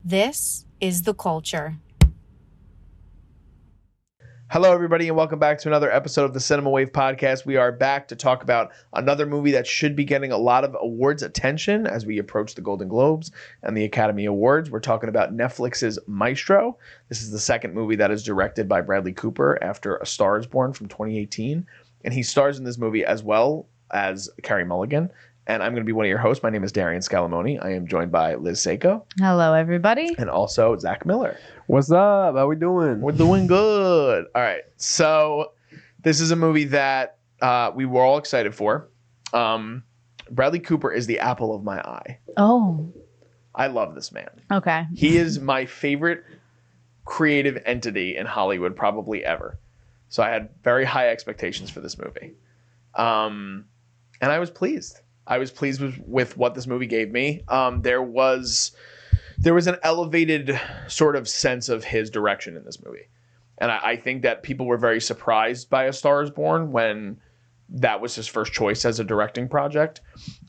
This is The Culture. Hello, everybody, and welcome back to another episode of the Cinema Wave podcast. We are back to talk about another movie that should be getting a lot of awards attention as we approach the Golden Globes and the Academy Awards. We're talking about Netflix's Maestro. This is the second movie that is directed by Bradley Cooper after A Star is Born from 2018. And he stars in this movie as well as Carey Mulligan. And I'm going to be one of your hosts. My name is Darian Scalamoni. I am joined by Liz Seiko. Hello, everybody. And also Zach Miller. What's up? How we doing? We're doing good. All right. So this is a movie that we were all excited for. Bradley Cooper is the apple of my eye. Oh. I love this man. Okay. He is my favorite creative entity in Hollywood probably ever. So I had very high expectations for this movie. And I was pleased. I was pleased with what this movie gave me. There was an elevated sort of sense of his direction in this movie. And I think that people were very surprised by A Star is Born when that was his first choice as a directing project.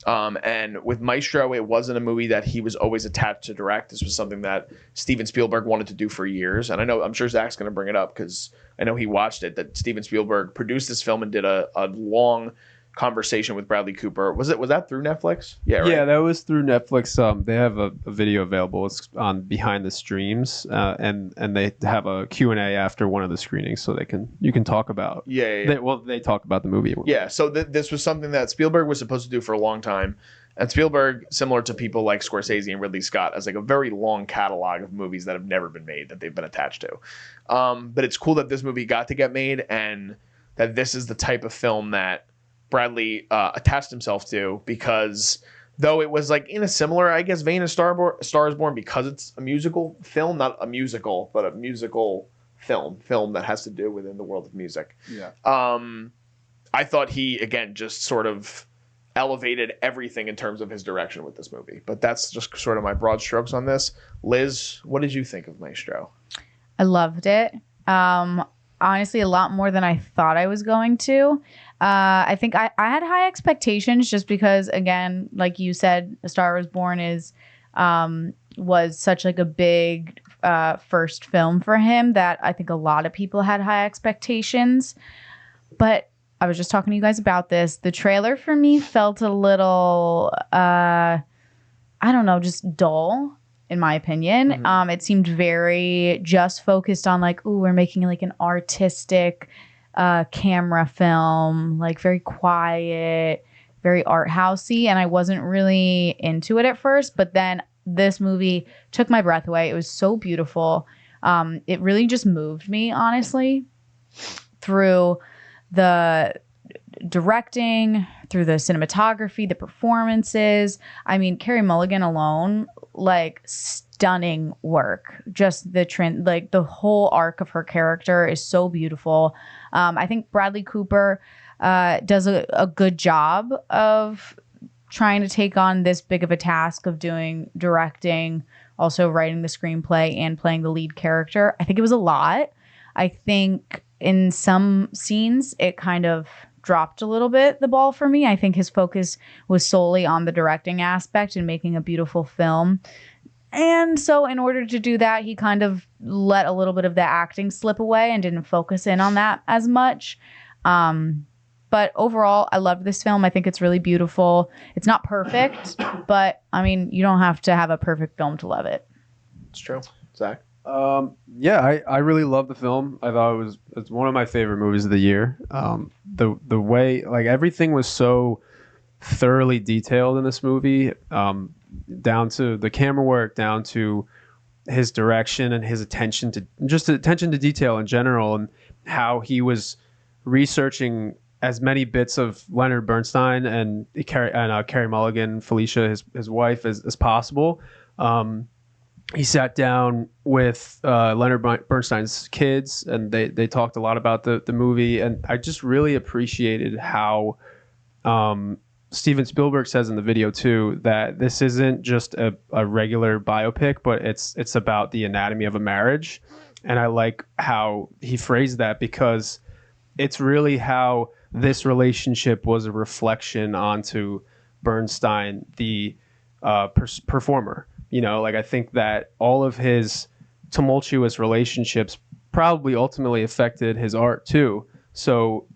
And with Maestro, it wasn't a movie that he was always attached to direct. This was something that Steven Spielberg wanted to do for years. And I'm sure Zach's going to bring it up because I know he watched it, that Steven Spielberg produced this film and did a long conversation with Bradley Cooper. Was that through Netflix? Yeah, right? Yeah, that was through Netflix. They have a video available. It's on Behind the Streams, and they have a Q&A after one of the screenings, so you can talk about. Yeah. They talk about the movie. Yeah. So this was something that Spielberg was supposed to do for a long time, and Spielberg, similar to people like Scorsese and Ridley Scott, has like a very long catalog of movies that have never been made that they've been attached to. But it's cool that this movie got to get made, and that this is the type of film that Bradley attached himself to, because though it was like in a similar, I guess, vein of Star is Born, because it's a musical film, not a musical, but a musical film that has to do within the world of music. Yeah. I thought he, again, just sort of elevated everything in terms of his direction with this movie. But that's just sort of my broad strokes on this. Liz, what did you think of Maestro? I loved it. Honestly, a lot more than I thought I was going to. I think I had high expectations just because, again, like you said, A Star is Born was such like a big first film for him that I think a lot of people had high expectations. But I was just talking to you guys about this. The trailer for me felt a little, I don't know, just dull, in my opinion. Mm-hmm. It seemed very just focused on like, ooh, we're making like an artistic camera film, like very quiet, very art housey, and I wasn't really into it at first, but then this movie took my breath away. It was so beautiful. It really just moved me, honestly, through the directing, through the cinematography, the performances. I mean, Carey Mulligan alone, like, stunning work. Just the whole arc of her character is so beautiful. I think Bradley Cooper does a good job of trying to take on this big of a task of directing, also writing the screenplay and playing the lead character. I think it was a lot. I think in some scenes it kind of dropped a little bit the ball for me. I think his focus was solely on the directing aspect and making a beautiful film. And so in order to do that, he kind of let a little bit of the acting slip away and didn't focus in on that as much. But overall, I loved this film. I think it's really beautiful. It's not perfect, but I mean, you don't have to have a perfect film to love it. It's true. Zach? Yeah, I really loved the film. I thought it's one of my favorite movies of the year. The way, like, everything was so thoroughly detailed in this movie, down to the camera work, down to his direction and his attention to detail in general, and how he was researching as many bits of Leonard Bernstein and Carey Mulligan, Felicia, his wife, as possible. He sat down with Leonard Bernstein's kids, and they talked a lot about the movie. And I just really appreciated how Steven Spielberg says in the video too, that this isn't just a regular biopic, but it's about the anatomy of a marriage. And I like how he phrased that, because it's really how this relationship was a reflection onto Bernstein, the performer. Like I think that all of his tumultuous relationships probably ultimately affected his art too. So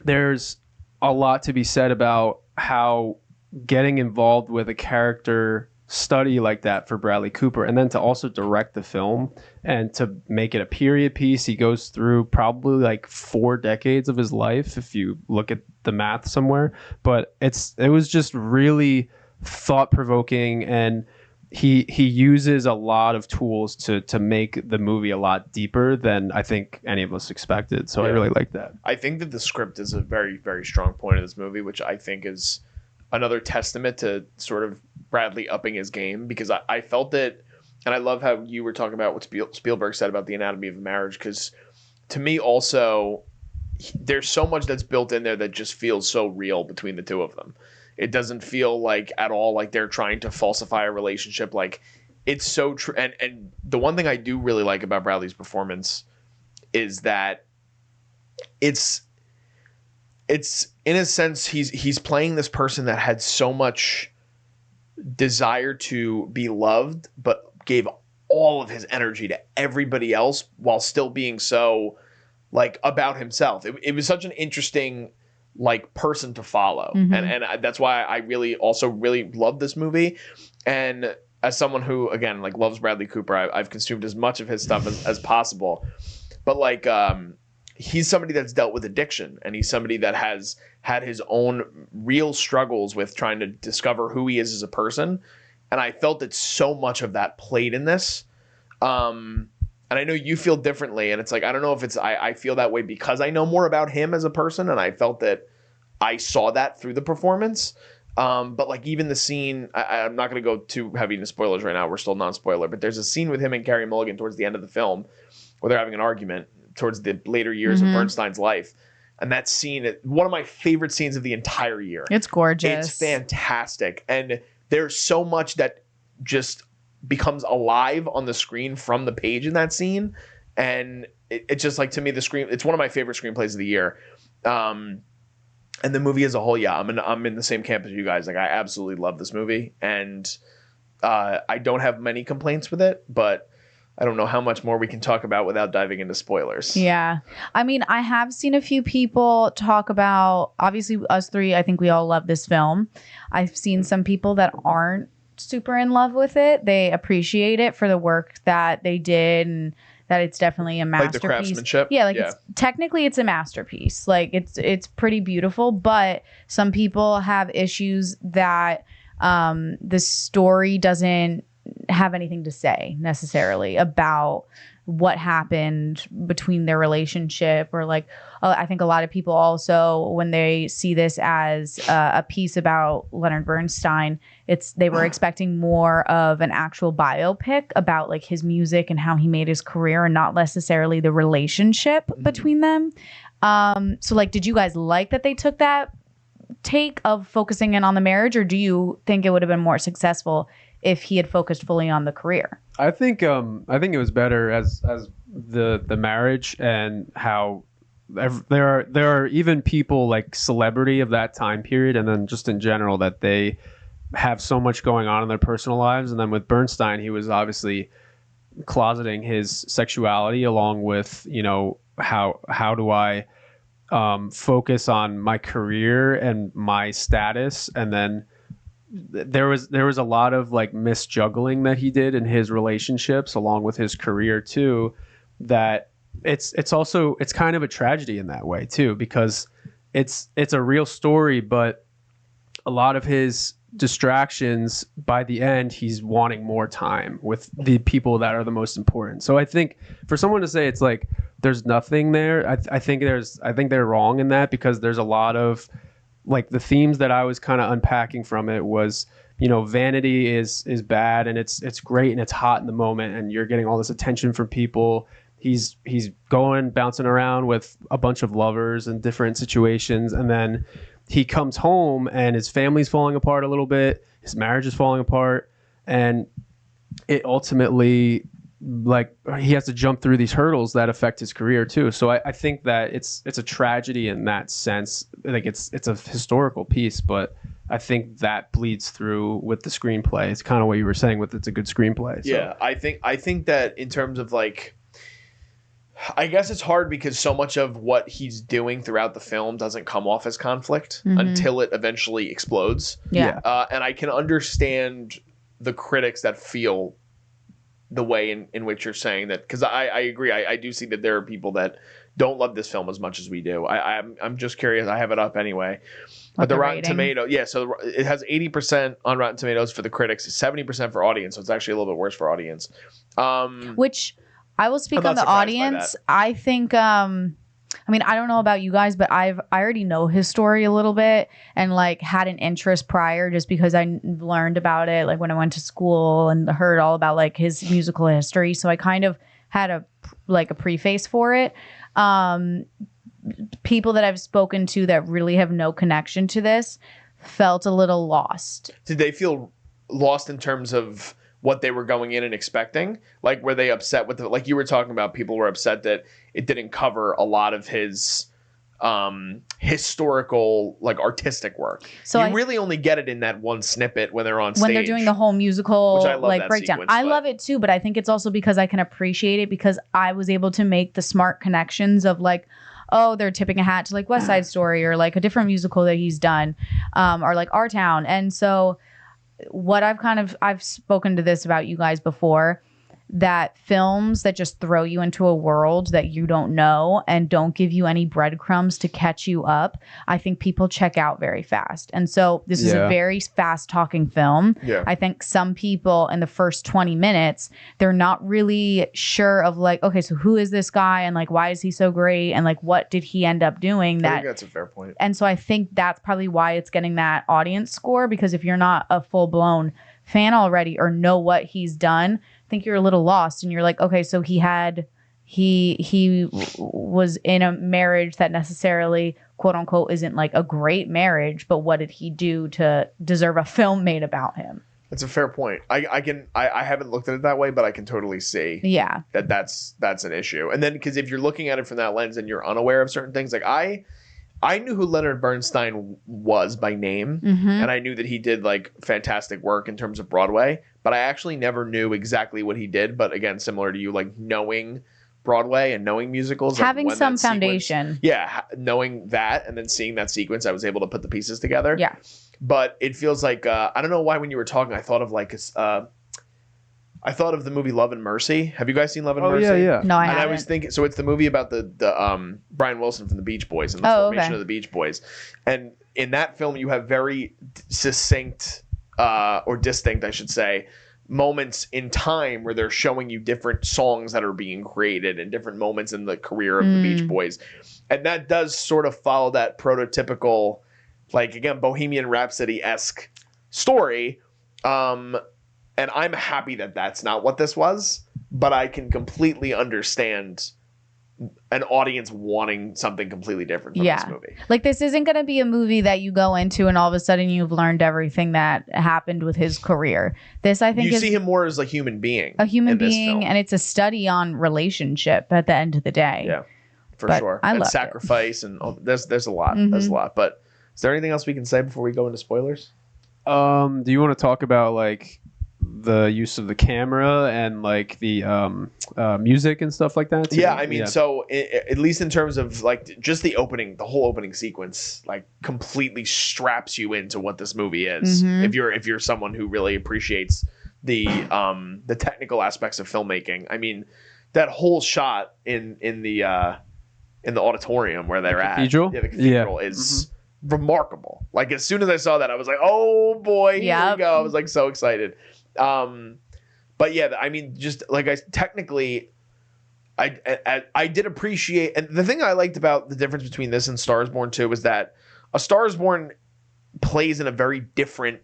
there's a lot to be said about how getting involved with a character study like that for Bradley Cooper, and then to also direct the film and to make it a period piece. He goes through probably like 4 decades of his life if you look at the math somewhere, but it was just really thought-provoking, and he uses a lot of tools to make the movie a lot deeper than I think any of us expected. So I really like that. I think that the script is a very, very strong point of this movie, which I think is another testament to sort of Bradley upping his game, because I felt that, and I love how you were talking about what Spielberg said about the anatomy of marriage, because to me also, there's so much that's built in there that just feels so real between the two of them. It doesn't feel like at all like they're trying to falsify a relationship. Like, it's so true. And the one thing I do really like about Bradley's performance is that it's in a sense he's playing this person that had so much desire to be loved, but gave all of his energy to everybody else while still being so like about himself. It was such an interesting like person to follow. Mm-hmm. And that's why I really love this movie. And as someone who, again, like loves Bradley Cooper, I've consumed as much of his stuff as possible. But like, he's somebody that's dealt with addiction, and he's somebody that has had his own real struggles with trying to discover who he is as a person. And I felt that so much of that played in this. And I know you feel differently, and it's like, I don't know if it's, I feel that way because I know more about him as a person, and I felt that I saw that through the performance. But like even the scene, I'm not going to go too heavy into spoilers right now. We're still non-spoiler, but there's a scene with him and Carey Mulligan towards the end of the film where they're having an argument towards the later years of Bernstein's life. And that scene, one of my favorite scenes of the entire year. It's gorgeous. It's fantastic. And there's so much that just becomes alive on the screen from the page in that scene. And it's just like, to me, it's one of my favorite screenplays of the year. And the movie as a whole, yeah, I'm in the same camp as you guys. Like, I absolutely love this movie. And I don't have many complaints with it, but I don't know how much more we can talk about without diving into spoilers. Yeah. I mean, I have seen a few people talk about, obviously us three, I think we all love this film. I've seen some people that aren't super in love with it. They appreciate it for the work that they did, and that it's definitely a masterpiece. Like the craftsmanship? Yeah, like technically it's a masterpiece. Like it's pretty beautiful, but some people have issues that the story doesn't have anything to say necessarily about what happened between their relationship, or like, I think a lot of people also, when they see this as a piece about Leonard Bernstein, they were expecting more of an actual biopic about like his music and how he made his career, and not necessarily the relationship between them. So like, did you guys like that they took that take of focusing in on the marriage, or do you think it would have been more successful if he had focused fully on the career? I think it was better as the marriage, and how there are even people like celebrity of that time period, and then just in general that they have so much going on in their personal lives. And then with Bernstein, he was obviously closeting his sexuality along with, how do I focus on my career and my status. And then there was a lot of like misjuggling that he did in his relationships along with his career too, that it's kind of a tragedy in that way too, because it's a real story, but a lot of his distractions, by the end, he's wanting more time with the people that are the most important. So I think for someone to say it's like there's nothing there, I think they're wrong in that, because there's a lot of like the themes that I was kind of unpacking from it was, vanity is bad, and it's great, and it's hot in the moment, and you're getting all this attention from people. He's bouncing around with a bunch of lovers in different situations, and then he comes home and his family's falling apart a little bit, his marriage is falling apart, and it ultimately, like, he has to jump through these hurdles that affect his career too. So I think that it's a tragedy in that sense. Like it's a historical piece, but I think that bleeds through with the screenplay. It's kind of what you were saying with it's a good screenplay. So. Yeah, I think that in terms of like, I guess it's hard because so much of what he's doing throughout the film doesn't come off as conflict until it eventually explodes. Yeah. And I can understand the critics that feel the way in which you're saying that, because I agree. I do see that there are people that don't love this film as much as we do. I'm just curious. I have it up anyway. But the Rotten Tomatoes, yeah, so it has 80% on Rotten Tomatoes for the critics, 70% for audience, so it's actually a little bit worse for audience. Which I will speak on the audience. I think, I mean, I don't know about you guys, but I already know his story a little bit and like had an interest prior just because I learned about it like when I went to school and heard all about like his musical history. So I kind of had a preface for it. People that I've spoken to that really have no connection to this felt a little lost. Did they feel lost in terms of what they were going in and expecting? Like, were they upset with like you were talking about, people were upset that it didn't cover a lot of his historical, like, artistic work. So you really only get it in that one snippet when they're on stage. When they're doing the whole musical, which I love, like, breakdown. Sequence, I love it too, but I think it's also because I can appreciate it because I was able to make the smart connections of like, oh, they're tipping a hat to like West Side Story or like a different musical that he's done, or like Our Town. And so what I've spoken to this about you guys before, that films that just throw you into a world that you don't know and don't give you any breadcrumbs to catch you up, I think people check out very fast. And so this is a very fast talking film. Yeah. I think some people in the first 20 minutes, they're not really sure of like, okay, so who is this guy? And like, why is he so great? And like, what did he end up doing? I think that's a fair point. And so I think that's probably why it's getting that audience score, because if you're not a full blown fan already or know what he's done, I think you're a little lost and you're like, okay, so he was in a marriage that necessarily, quote unquote, isn't like a great marriage, but what did he do to deserve a film made about him? That's a fair point. I haven't looked at it that way, but I can totally see that's an issue. And then because if you're looking at it from that lens and you're unaware of certain things, like I knew who Leonard Bernstein was by name, and I knew that he did like fantastic work in terms of Broadway, but I actually never knew exactly what he did. But again, similar to you, like knowing Broadway and knowing musicals, having like some foundation. Knowing that and then seeing that sequence, I was able to put the pieces together. Yeah. But it feels like, I don't know why when you were talking, I thought of like, I thought of the movie Love and Mercy. Have you guys seen Love and Mercy? Oh, yeah. No, I haven't. And I was thinking, so it's the movie about the Brian Wilson from the Beach Boys and the formation of the Beach Boys. And in that film, you have very succinct, or distinct, I should say, moments in time where they're showing you different songs that are being created and different moments in the career of the Beach Boys. And that does sort of follow that prototypical, like, again, Bohemian Rhapsody-esque story. And I'm happy that that's not what this was, but I can completely understand an audience wanting something completely different from this movie. Like, this isn't going to be a movie that you go into and all of a sudden you've learned everything that happened with his career. This, I think, you see him more as a human being. A human being, and it's a study on relationship at the end of the day. Yeah, for sure. I love sacrifice, and there's a lot. There's a lot. But is there anything else we can say before we go into spoilers? Do you want to talk about like the use of the camera and like the music and stuff like that too? Yeah, I mean, so at least in terms of like just the whole opening sequence, like completely straps you into what this movie is. If you're someone who really appreciates the technical aspects of filmmaking, I mean, that whole shot in the auditorium where they're at, the cathedral is remarkable. Like, as soon as I saw that, I was like, oh boy, here we go. I was like so excited. But yeah, I mean, just like I did appreciate, and the thing I liked about the difference between this and Star is Born 2 was that A Star is Born plays in a very different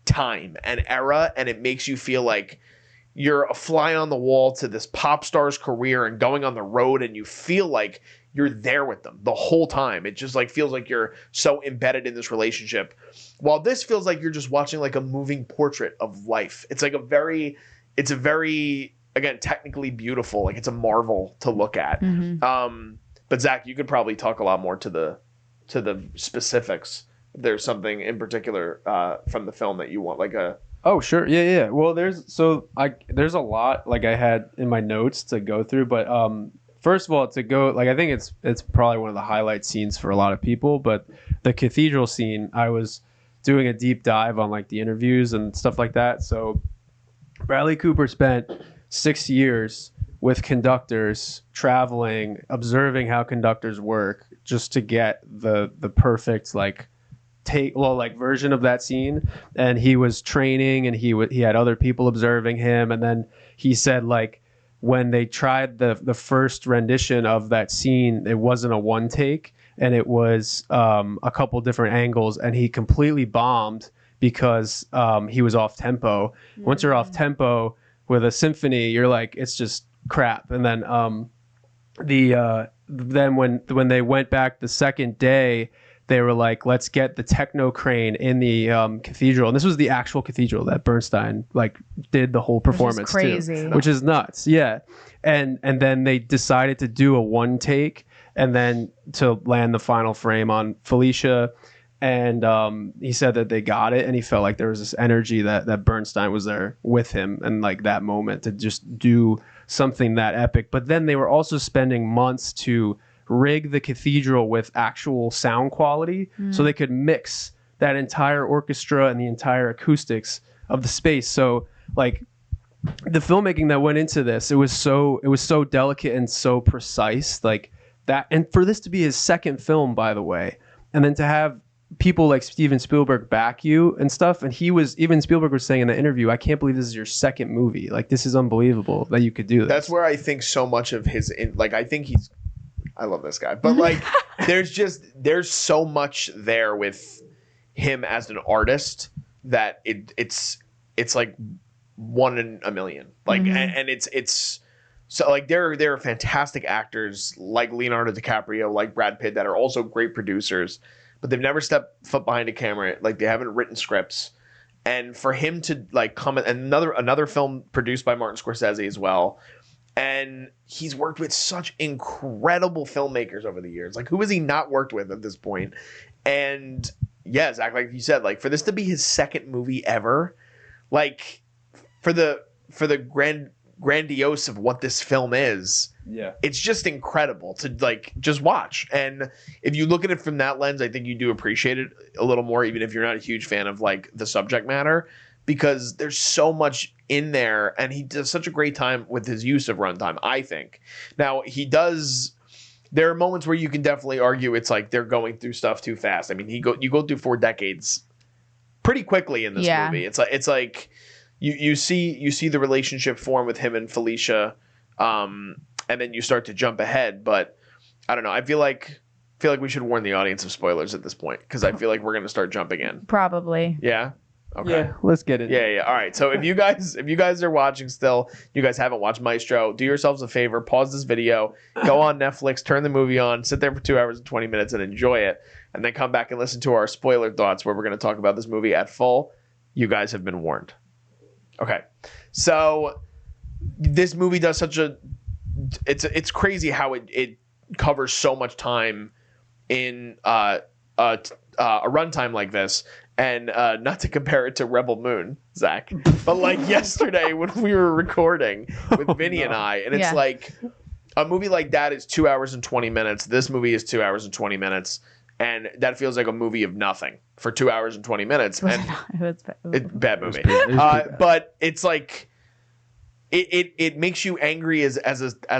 time and era, and it makes you feel like you're a fly on the wall to this pop star's career and going on the road, and you feel like you're there with them the whole time. It just like feels like you're so embedded in this relationship. While this feels like you're just watching like a moving portrait of life. It's like a very, again, technically beautiful. Like, it's a marvel to look at. But Zach, you could probably talk a lot more to the specifics there's something in particular from the film that you want, like a. Oh, sure. Yeah. Well, there's a lot like I had in my notes to go through, but first of all, I think it's probably one of the highlight scenes for a lot of people, but the cathedral scene, I was doing a deep dive on like the interviews and stuff like that. So Bradley Cooper spent 6 years with conductors, traveling, observing how conductors work, just to get the perfect version of that scene. And he was training, and he had other people observing him. And then he said, like, when they tried the first rendition of that scene, it wasn't a one take, and it was a couple different angles, and he completely bombed because he was off tempo. Once you're off tempo with a symphony, you're like, it's just crap. And then then when they went back the second day, they were like, let's get the techno crane in the cathedral. And this was the actual cathedral that Bernstein like did the whole performance crazy. which is nuts. Yeah. And then they decided to do a one take, and then to land the final frame on Felicia. And he said that they got it, and he felt like there was this energy that Bernstein was there with him, and like that moment to just do something that epic. But then they were also spending months to rig the cathedral with actual sound quality, so they could mix that entire orchestra and the entire acoustics of the space. So like the filmmaking that went into this, it was so delicate and so precise, like that. And for this to be his second film, by the way, and then to have people like Steven Spielberg back you and stuff, and Spielberg was saying in the interview, I can't believe this is your second movie, like this is unbelievable that you could do this. That's where I think so much of I love this guy, but like there's so much there with him as an artist that it's like 1 in a million, like, and it's so like there are fantastic actors like Leonardo DiCaprio, like Brad Pitt, that are also great producers, but they've never stepped foot behind a camera. Like they haven't written scripts. And for him to like come in another film produced by Martin Scorsese as well. And he's worked with such incredible filmmakers over the years. Like, who has he not worked with at this point? And yeah, Zach, like you said, like for this to be his second movie ever, like for the grandiose of what this film is, yeah, it's just incredible to like just watch. And if you look at it from that lens, I think you do appreciate it a little more, even if you're not a huge fan of like the subject matter, because there's so much in there, and he does such a great time with his use of runtime, I think. Now there are moments where you can definitely argue it's like they're going through stuff too fast. I mean, you go through 4 decades pretty quickly in this movie. It's like you see the relationship form with him and Felicia, and then you start to jump ahead. But I don't know. I feel like we should warn the audience of spoilers at this point, because I feel like we're going to start jumping in. Probably. Yeah. Okay. Yeah, let's get it. Yeah. All right. So if you guys are watching still, you guys haven't watched Maestro, do yourselves a favor, pause this video, go on Netflix, turn the movie on, sit there for 2 hours and 20 minutes and enjoy it, and then come back and listen to our spoiler thoughts, where we're going to talk about this movie at full. You guys have been warned. Okay. So this movie does it's crazy how it covers so much time in a runtime like this. And not to compare it to Rebel Moon, Zach, but like yesterday when we were recording with Vinny and I, and it's like a movie like that is 2 hours and 20 minutes. This movie is 2 hours and 20 minutes. And that feels like a movie of nothing for 2 hours and 20 minutes. And it's bad movie. But it's like, it makes you angry as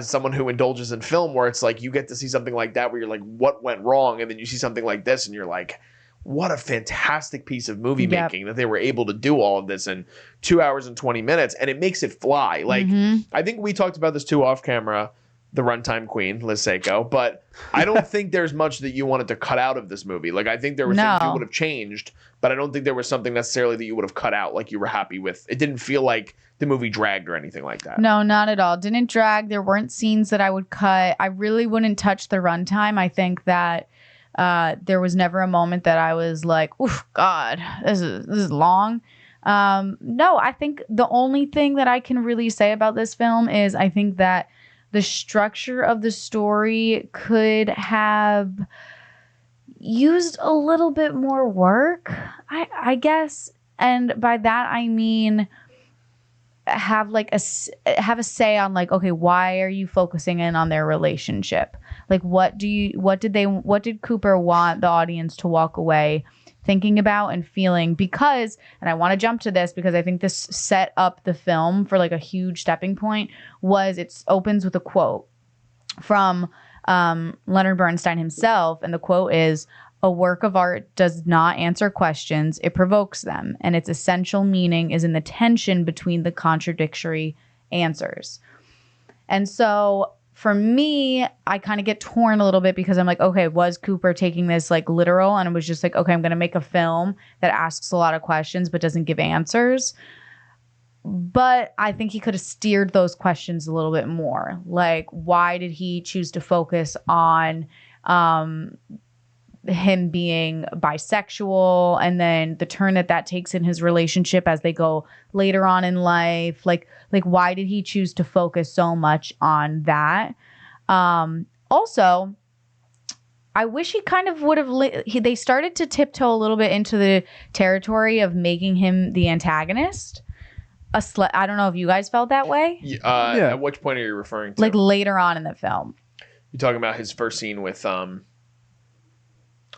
someone who indulges in film, where it's like you get to see something like that where you're like, what went wrong? And then you see something like this and you're like, what a fantastic piece of movie making that they were able to do all of this in 2 hours and 20 minutes. And it makes it fly. Like, I think we talked about this too off camera, the runtime queen, Liz Seiko, but I don't think there's much that you wanted to cut out of this movie. Like, I think there were things you would have changed, but I don't think there was something necessarily that you would have cut out, like you were happy with. It didn't feel like the movie dragged or anything like that. No, not at all. Didn't drag. There weren't scenes that I would cut. I really wouldn't touch the runtime. I think that there was never a moment that I was like, "Oof, God, this is long." No, I think the only thing that I can really say about this film is I think that the structure of the story could have used a little bit more work, I guess. And by that, I mean, have a say on like, okay, why are you focusing in on their relationship? Like, what did Cooper want the audience to walk away thinking about and feeling? Because, and I want to jump to this because I think this set up the film for like a huge stepping point, was it opens with a quote from Leonard Bernstein himself. And the quote is, "A work of art does not answer questions, it provokes them, and its essential meaning is in the tension between the contradictory answers." And so for me, I kind of get torn a little bit because I'm like, okay, was Cooper taking this like literal? And it was just like, okay, I'm going to make a film that asks a lot of questions but doesn't give answers. But I think he could have steered those questions a little bit more. Like, why did he choose to focus on him being bisexual, and then the turn that takes in his relationship as they go later on in life? Like why did he choose to focus so much on that? Also, I wish he kind of would have they started to tiptoe a little bit into the territory of making him the antagonist. I don't know if you guys felt that way. Yeah. At which point are you referring to? Like later on in the film. You're talking about his first scene with I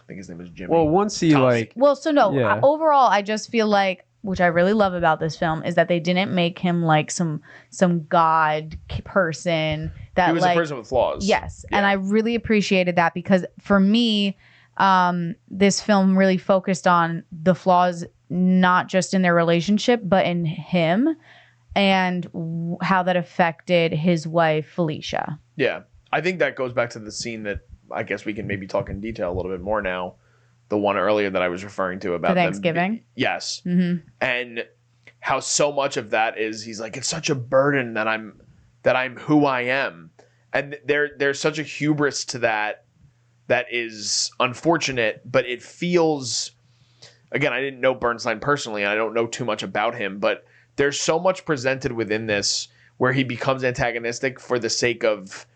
think his name was Jimmy. Well, once he Tommy. Overall, I just feel like, which I really love about this film, is that they didn't make him like some god person that he was like a person with flaws. Yes, Yeah. and I really appreciated that because for me, this film really focused on the flaws, not just in their relationship, but in him and how that affected his wife, Felicia. Yeah. I think that goes back to the scene that I guess we can maybe talk in detail a little bit more now. The one earlier that I was referring to about the Thanksgiving. Yes. Mm-hmm. And how so much of that is he's like, it's such a burden that I'm who I am. And there's such a hubris to that is unfortunate, but it feels, again, I didn't know Bernstein personally, and I don't know too much about him, but there's so much presented within this where he becomes antagonistic for the sake of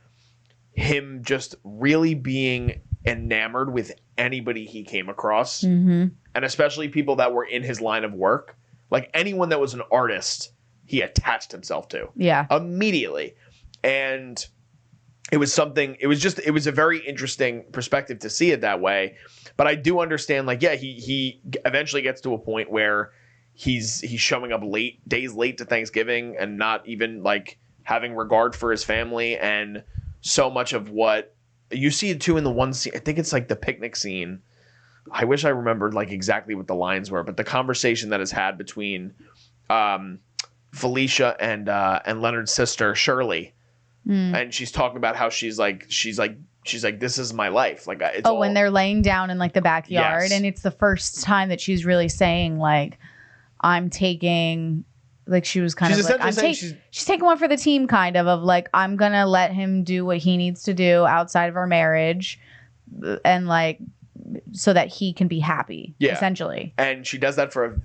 him just really being enamored with anybody he came across. Mm-hmm. And especially people that were in his line of work. Like anyone that was an artist, he attached himself to. Yeah. Immediately. And it was a very interesting perspective to see it that way. But I do understand, like, yeah, he eventually gets to a point where he's showing up days late to Thanksgiving and not even like having regard for his family. And so much of what you see it too in the one scene, I think it's like the picnic scene. I wish I remembered like exactly what the lines were, but the conversation that is had between Felicia and Leonard's sister Shirley, and she's talking about how she's like this is my life. Like it's when they're laying down in like the backyard, Yes. and it's the first time that she's really saying like, I'm taking. Like she was kind She's of like, essentially she's taking one for the team, kind of like, I'm going to let him do what he needs to do outside of our marriage and like, so that he can be happy, essentially. And she does that for a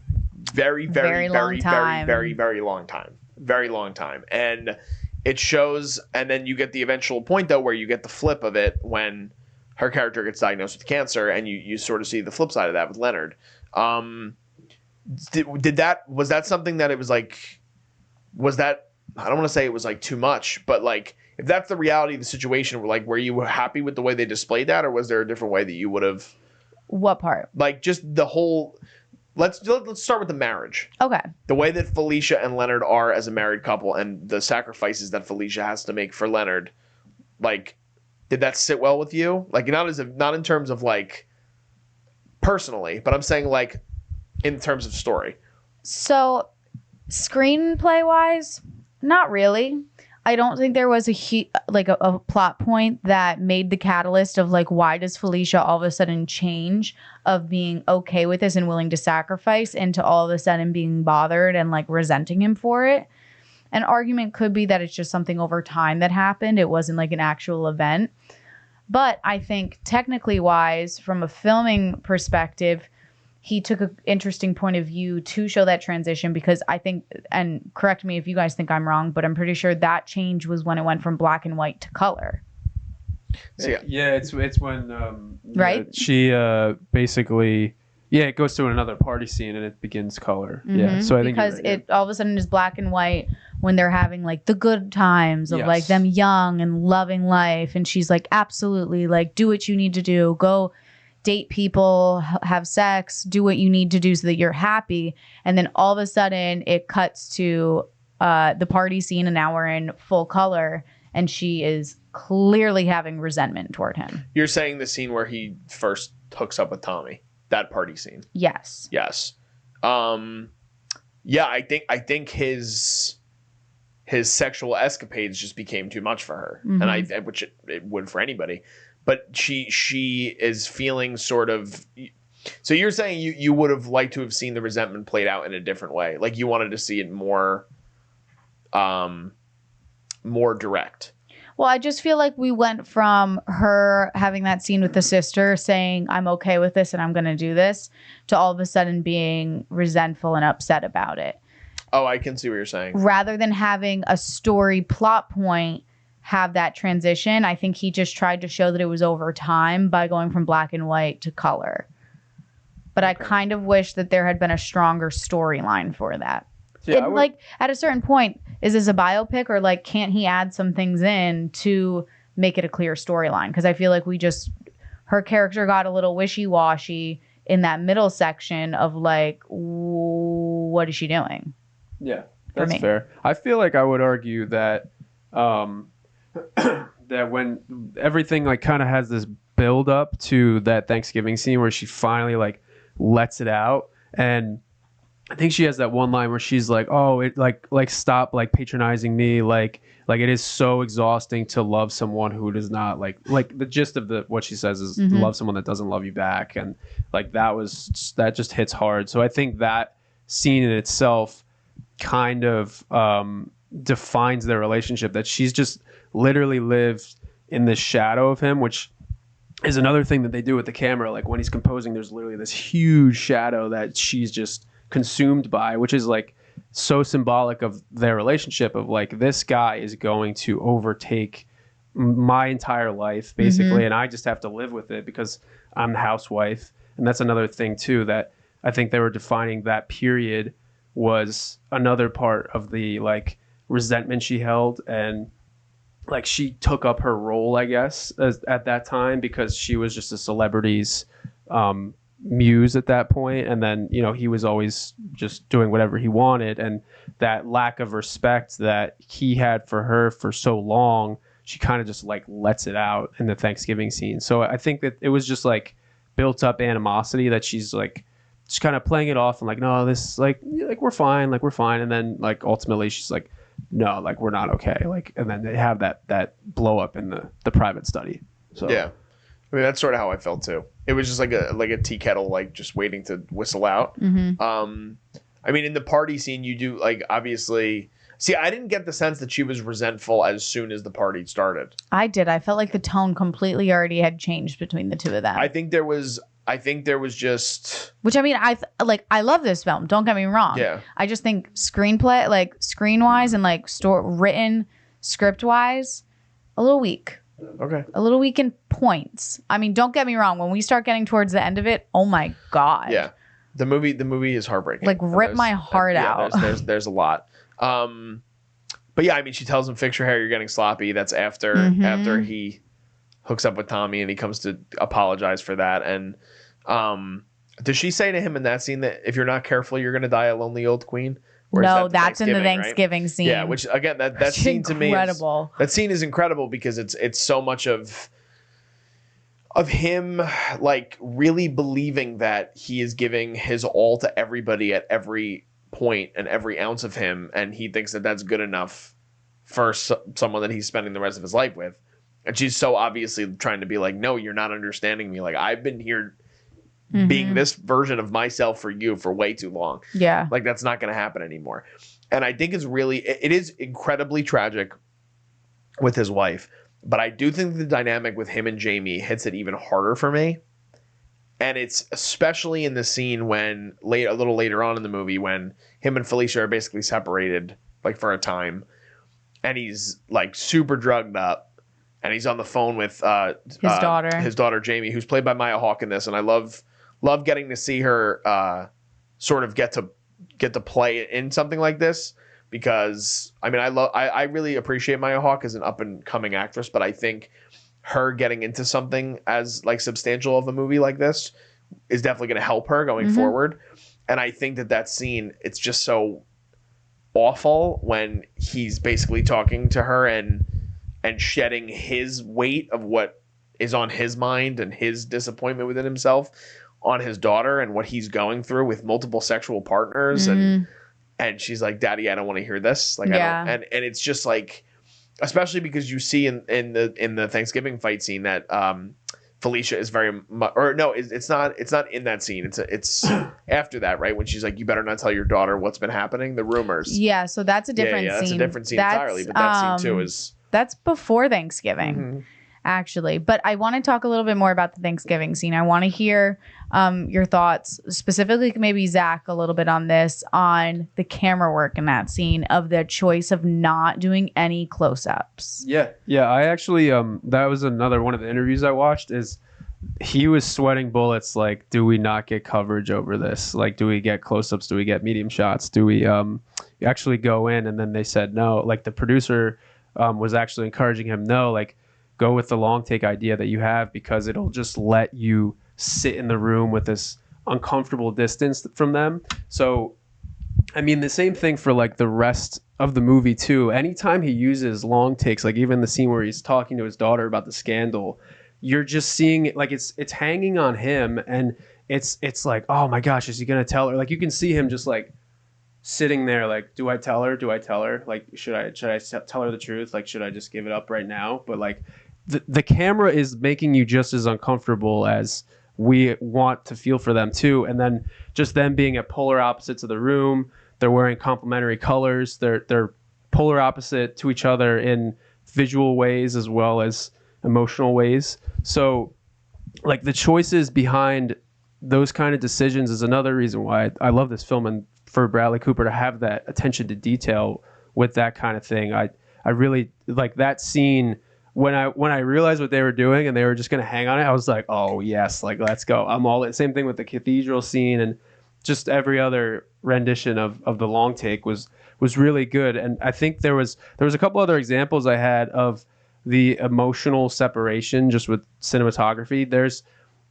very, very, very, very, very, very long time. Very long time. And it shows, and then you get the eventual point though, where you get the flip of it when her character gets diagnosed with cancer, and you sort of see the flip side of that with Leonard. Was that something that it was like, was that, I don't want to say it was like too much, but like if that's the reality of the situation, like were you happy with the way they displayed that, or was there a different way that you would have? What part? Like just the whole, let's start with the marriage. Okay. The way that Felicia and Leonard are as a married couple and the sacrifices that Felicia has to make for Leonard, like did that sit well with you? Like not in terms of like personally, but I'm saying like in terms of story. So screenplay wise, not really. I don't think there was a plot point that made the catalyst of like, why does Felicia all of a sudden change of being okay with this and willing to sacrifice into all of a sudden being bothered and like resenting him for it. An argument could be that it's just something over time that happened. It wasn't like an actual event. But I think technically wise, from a filming perspective, he took an interesting point of view to show that transition, because I think, and correct me if you guys think I'm wrong, but I'm pretty sure that change was when it went from black and white to color. So, yeah. Yeah, it's when Right? she basically it goes to another party scene and it begins color. Yeah, Mhm. so I think you're because right, yeah. it all of a sudden is black and white when they're having like the good times of like Yes. them young and loving life, and she's like, absolutely, like do what you need to do, go date people, have sex, do what you need to do so that you're happy. And then all of a sudden it cuts to the party scene, and now we're in full color, and she is clearly having resentment toward him. You're saying the scene where he first hooks up with Tommy, that party scene. Yes. Yes. Yeah, I think his sexual escapades just became too much for her, and which it would for anybody. But she is feeling sort of. So you're saying you would have liked to have seen the resentment played out in a different way, like you wanted to see it more direct. Well, I just feel like we went from her having that scene with the sister saying, I'm okay with this and I'm going to do this, to all of a sudden being resentful and upset about it. Oh, I can see what you're saying. Rather than having a story plot point have that transition, I think he just tried to show that it was over time by going from black and white to color. But I kind of wish that there had been a stronger storyline for that. Yeah, Like at a certain point, is this a biopic, or like can't he add some things in to make it a clear storyline? Because I feel like her character got a little wishy-washy in that middle section of like, what is she doing? Yeah, For that's me. fair. I feel like I would argue that that when everything like kind of has this build up to that Thanksgiving scene where she finally like lets it out, and I think she has that one line where she's like, "Oh, it like stop like patronizing me, like it is so exhausting to love someone who does not like the gist of what she says is love someone that doesn't love you back," and like that just hits hard. So I think that scene in itself kind of defines their relationship, that she's just literally lived in the shadow of him, which is another thing that they do with the camera. Like when he's composing, there's literally this huge shadow that she's just consumed by, which is like so symbolic of their relationship, of like, this guy is going to overtake my entire life basically, and I just have to live with it because I'm the housewife. And that's another thing too, that I think they were defining that period was another part of the like resentment she held, and like she took up her role, I guess, at that time, because she was just a celebrity's muse at that point, and then he was always just doing whatever he wanted, and that lack of respect that he had for her for so long, she kind of just like lets it out in the Thanksgiving scene. So I think that it was just like built up animosity that she's like just kind of playing it off and like, no, this like we're fine, and then like ultimately she's like, no, like we're not okay, like, and then they have that blow up in the private study. So Yeah, I mean that's sort of how I felt too. It was just like a tea kettle, like just waiting to whistle out. I mean, in the party scene, you do like obviously. See, I didn't get the sense that she was resentful as soon as the party started. I did. I felt like the tone completely already had changed between the two of them. I think there was just. Which I mean, I love this film. Don't get me wrong. Yeah. I just think screenplay, like screen wise and like written script wise, a little weak. Okay. A little weak in points. I mean, don't get me wrong. When we start getting towards the end of it, oh my god. Yeah. The movie is heartbreaking. Like rip my heart out. There's a lot. But yeah, I mean, she tells him, "Fix your hair. You're getting sloppy." That's after he hooks up with Tommy and he comes to apologize for that. And does she say to him in that scene that if you're not careful, you're gonna die a lonely old queen? Or No, is that that's in the right? Thanksgiving scene. Yeah, which again, that scene to me, that scene is incredible because it's so much of him like really believing that he is giving his all to everybody at every point and every ounce of him, and he thinks that that's good enough for someone that he's spending the rest of his life with. And she's so obviously trying to be like, no, you're not understanding me. Like, I've been here being this version of myself for you for way too long. Yeah. Like, that's not going to happen anymore. And I think it is incredibly tragic with his wife. But I do think the dynamic with him and Jamie hits it even harder for me. And it's especially in the scene when a little later on in the movie when him and Felicia are basically separated like for a time. And he's like super drugged up. and he's on the phone with his daughter Jamie, who's played by Maya Hawke in this, and I love getting to see her sort of get to play in something like this, because I mean I really appreciate Maya Hawke as an up and coming actress, but I think her getting into something as like substantial of a movie like this is definitely going to help her going forward. And I think that scene, it's just so awful when he's basically talking to her and shedding his weight of what is on his mind and his disappointment within himself on his daughter and what he's going through with multiple sexual partners. And she's like, Daddy, I don't want to hear this. Like, I don't, and it's just like, especially because you see in the Thanksgiving fight scene that Felicia is very much, or no, it's not in that scene. It's after that, right? When she's like, you better not tell your daughter what's been happening, the rumors. Yeah, so that's a different scene. That's a different scene entirely, but that scene too is. That's before Thanksgiving, actually. But I want to talk a little bit more about the Thanksgiving scene. I want to hear your thoughts, specifically maybe Zach, a little bit on this, on the camera work in that scene, of the choice of not doing any close-ups. Yeah. I actually, that was another one of the interviews I watched, is he was sweating bullets. Like, do we not get coverage over this? Like, do we get close-ups? Do we get medium shots? Do we actually go in? And then they said no. Like, the producer was actually encouraging him, no, like, go with the long take idea that you have, because it'll just let you sit in the room with this uncomfortable distance from them. So, I mean, the same thing for like the rest of the movie too. Anytime he uses long takes, like even the scene where he's talking to his daughter about the scandal, you're just seeing it, like it's hanging on him, and it's like, oh my gosh, is he gonna tell her? Like, you can see him just like sitting there, like, do I tell her? Like, should I tell her the truth? Like, should I just give it up right now? But like, the camera is making you just as uncomfortable as we want to feel for them too. And then just them being at polar opposites of the room, they're wearing complementary colors. They're polar opposite to each other in visual ways as well as emotional ways. So like, the choices behind those kind of decisions is another reason why I love this film, and for Bradley Cooper to have that attention to detail with that kind of thing. I really like that scene. When I realized what they were doing and they were just going to hang on it, I was like, oh yes, like, let's go. I'm all in. Same thing with the cathedral scene, and just every other rendition of the long take was really good. And I think there was a couple other examples I had of the emotional separation just with cinematography. There's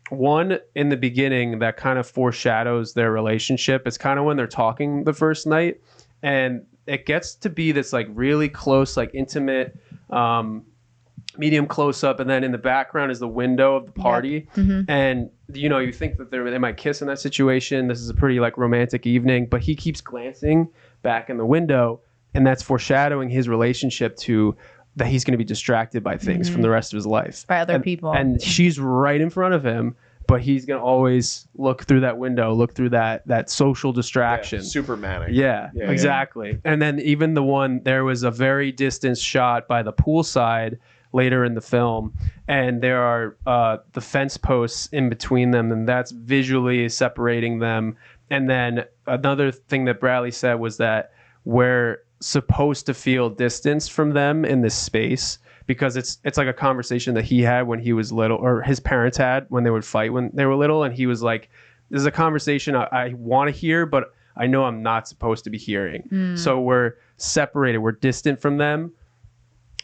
one in the beginning that kind of foreshadows their relationship. It's kind of when they're talking the first night, and it gets to be this like really close, like intimate, medium close up, and then in the background is the window of the party. And you know, you think that they might kiss in that situation. This is a pretty like romantic evening, but he keeps glancing back in the window, and that's foreshadowing his relationship to that he's going to be distracted by things from the rest of his life, by other people, and she's right in front of him, but he's going to always look through that window, look through that social distraction. Yeah, super manic. Yeah, exactly. And then even the one, there was a very distant shot by the poolside later in the film, and there are the fence posts in between them, and that's visually separating them. And then another thing that Bradley said was that we're supposed to feel distance from them in this space, because it's like a conversation that he had when he was little, or his parents had when they would fight when they were little, and he was like, this is a conversation I want to hear, but I know I'm not supposed to be hearing. So we're separated, we're distant from them,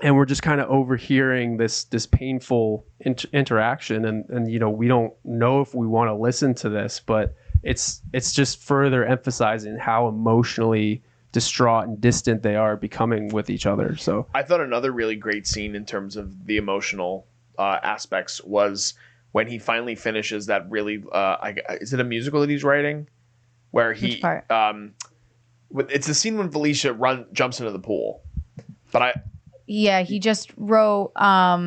and we're just kind of overhearing this painful interaction, and you know, we don't know if we want to listen to this, but it's just further emphasizing how emotionally distraught and distant they are becoming with each other. So I thought another really great scene in terms of the emotional aspects was when he finally finishes that really is it a musical that he's writing where he Which part? It's the scene when Felicia jumps into the pool, but he just wrote I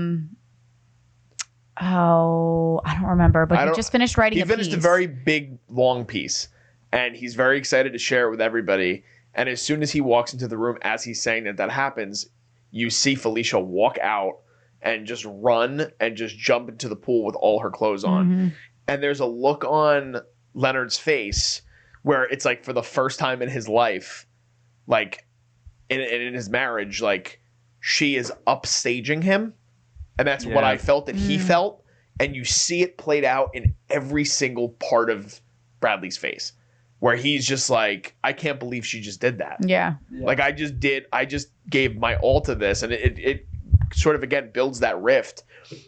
don't remember, but he just finished writing he finished a very big long piece, and he's very excited to share it with everybody. And as soon as he walks into the room, as he's saying that happens, you see Felicia walk out and just run and just jump into the pool with all her clothes on. And there's a look on Leonard's face where it's like, for the first time in his life, like in his marriage, like she is upstaging him And that's what I felt that he felt. And you see it played out in every single part of Bradley's face, where he's just like, I can't believe she just did that. Yeah. Like I just gave my all to this. And it sort of, again, builds that rift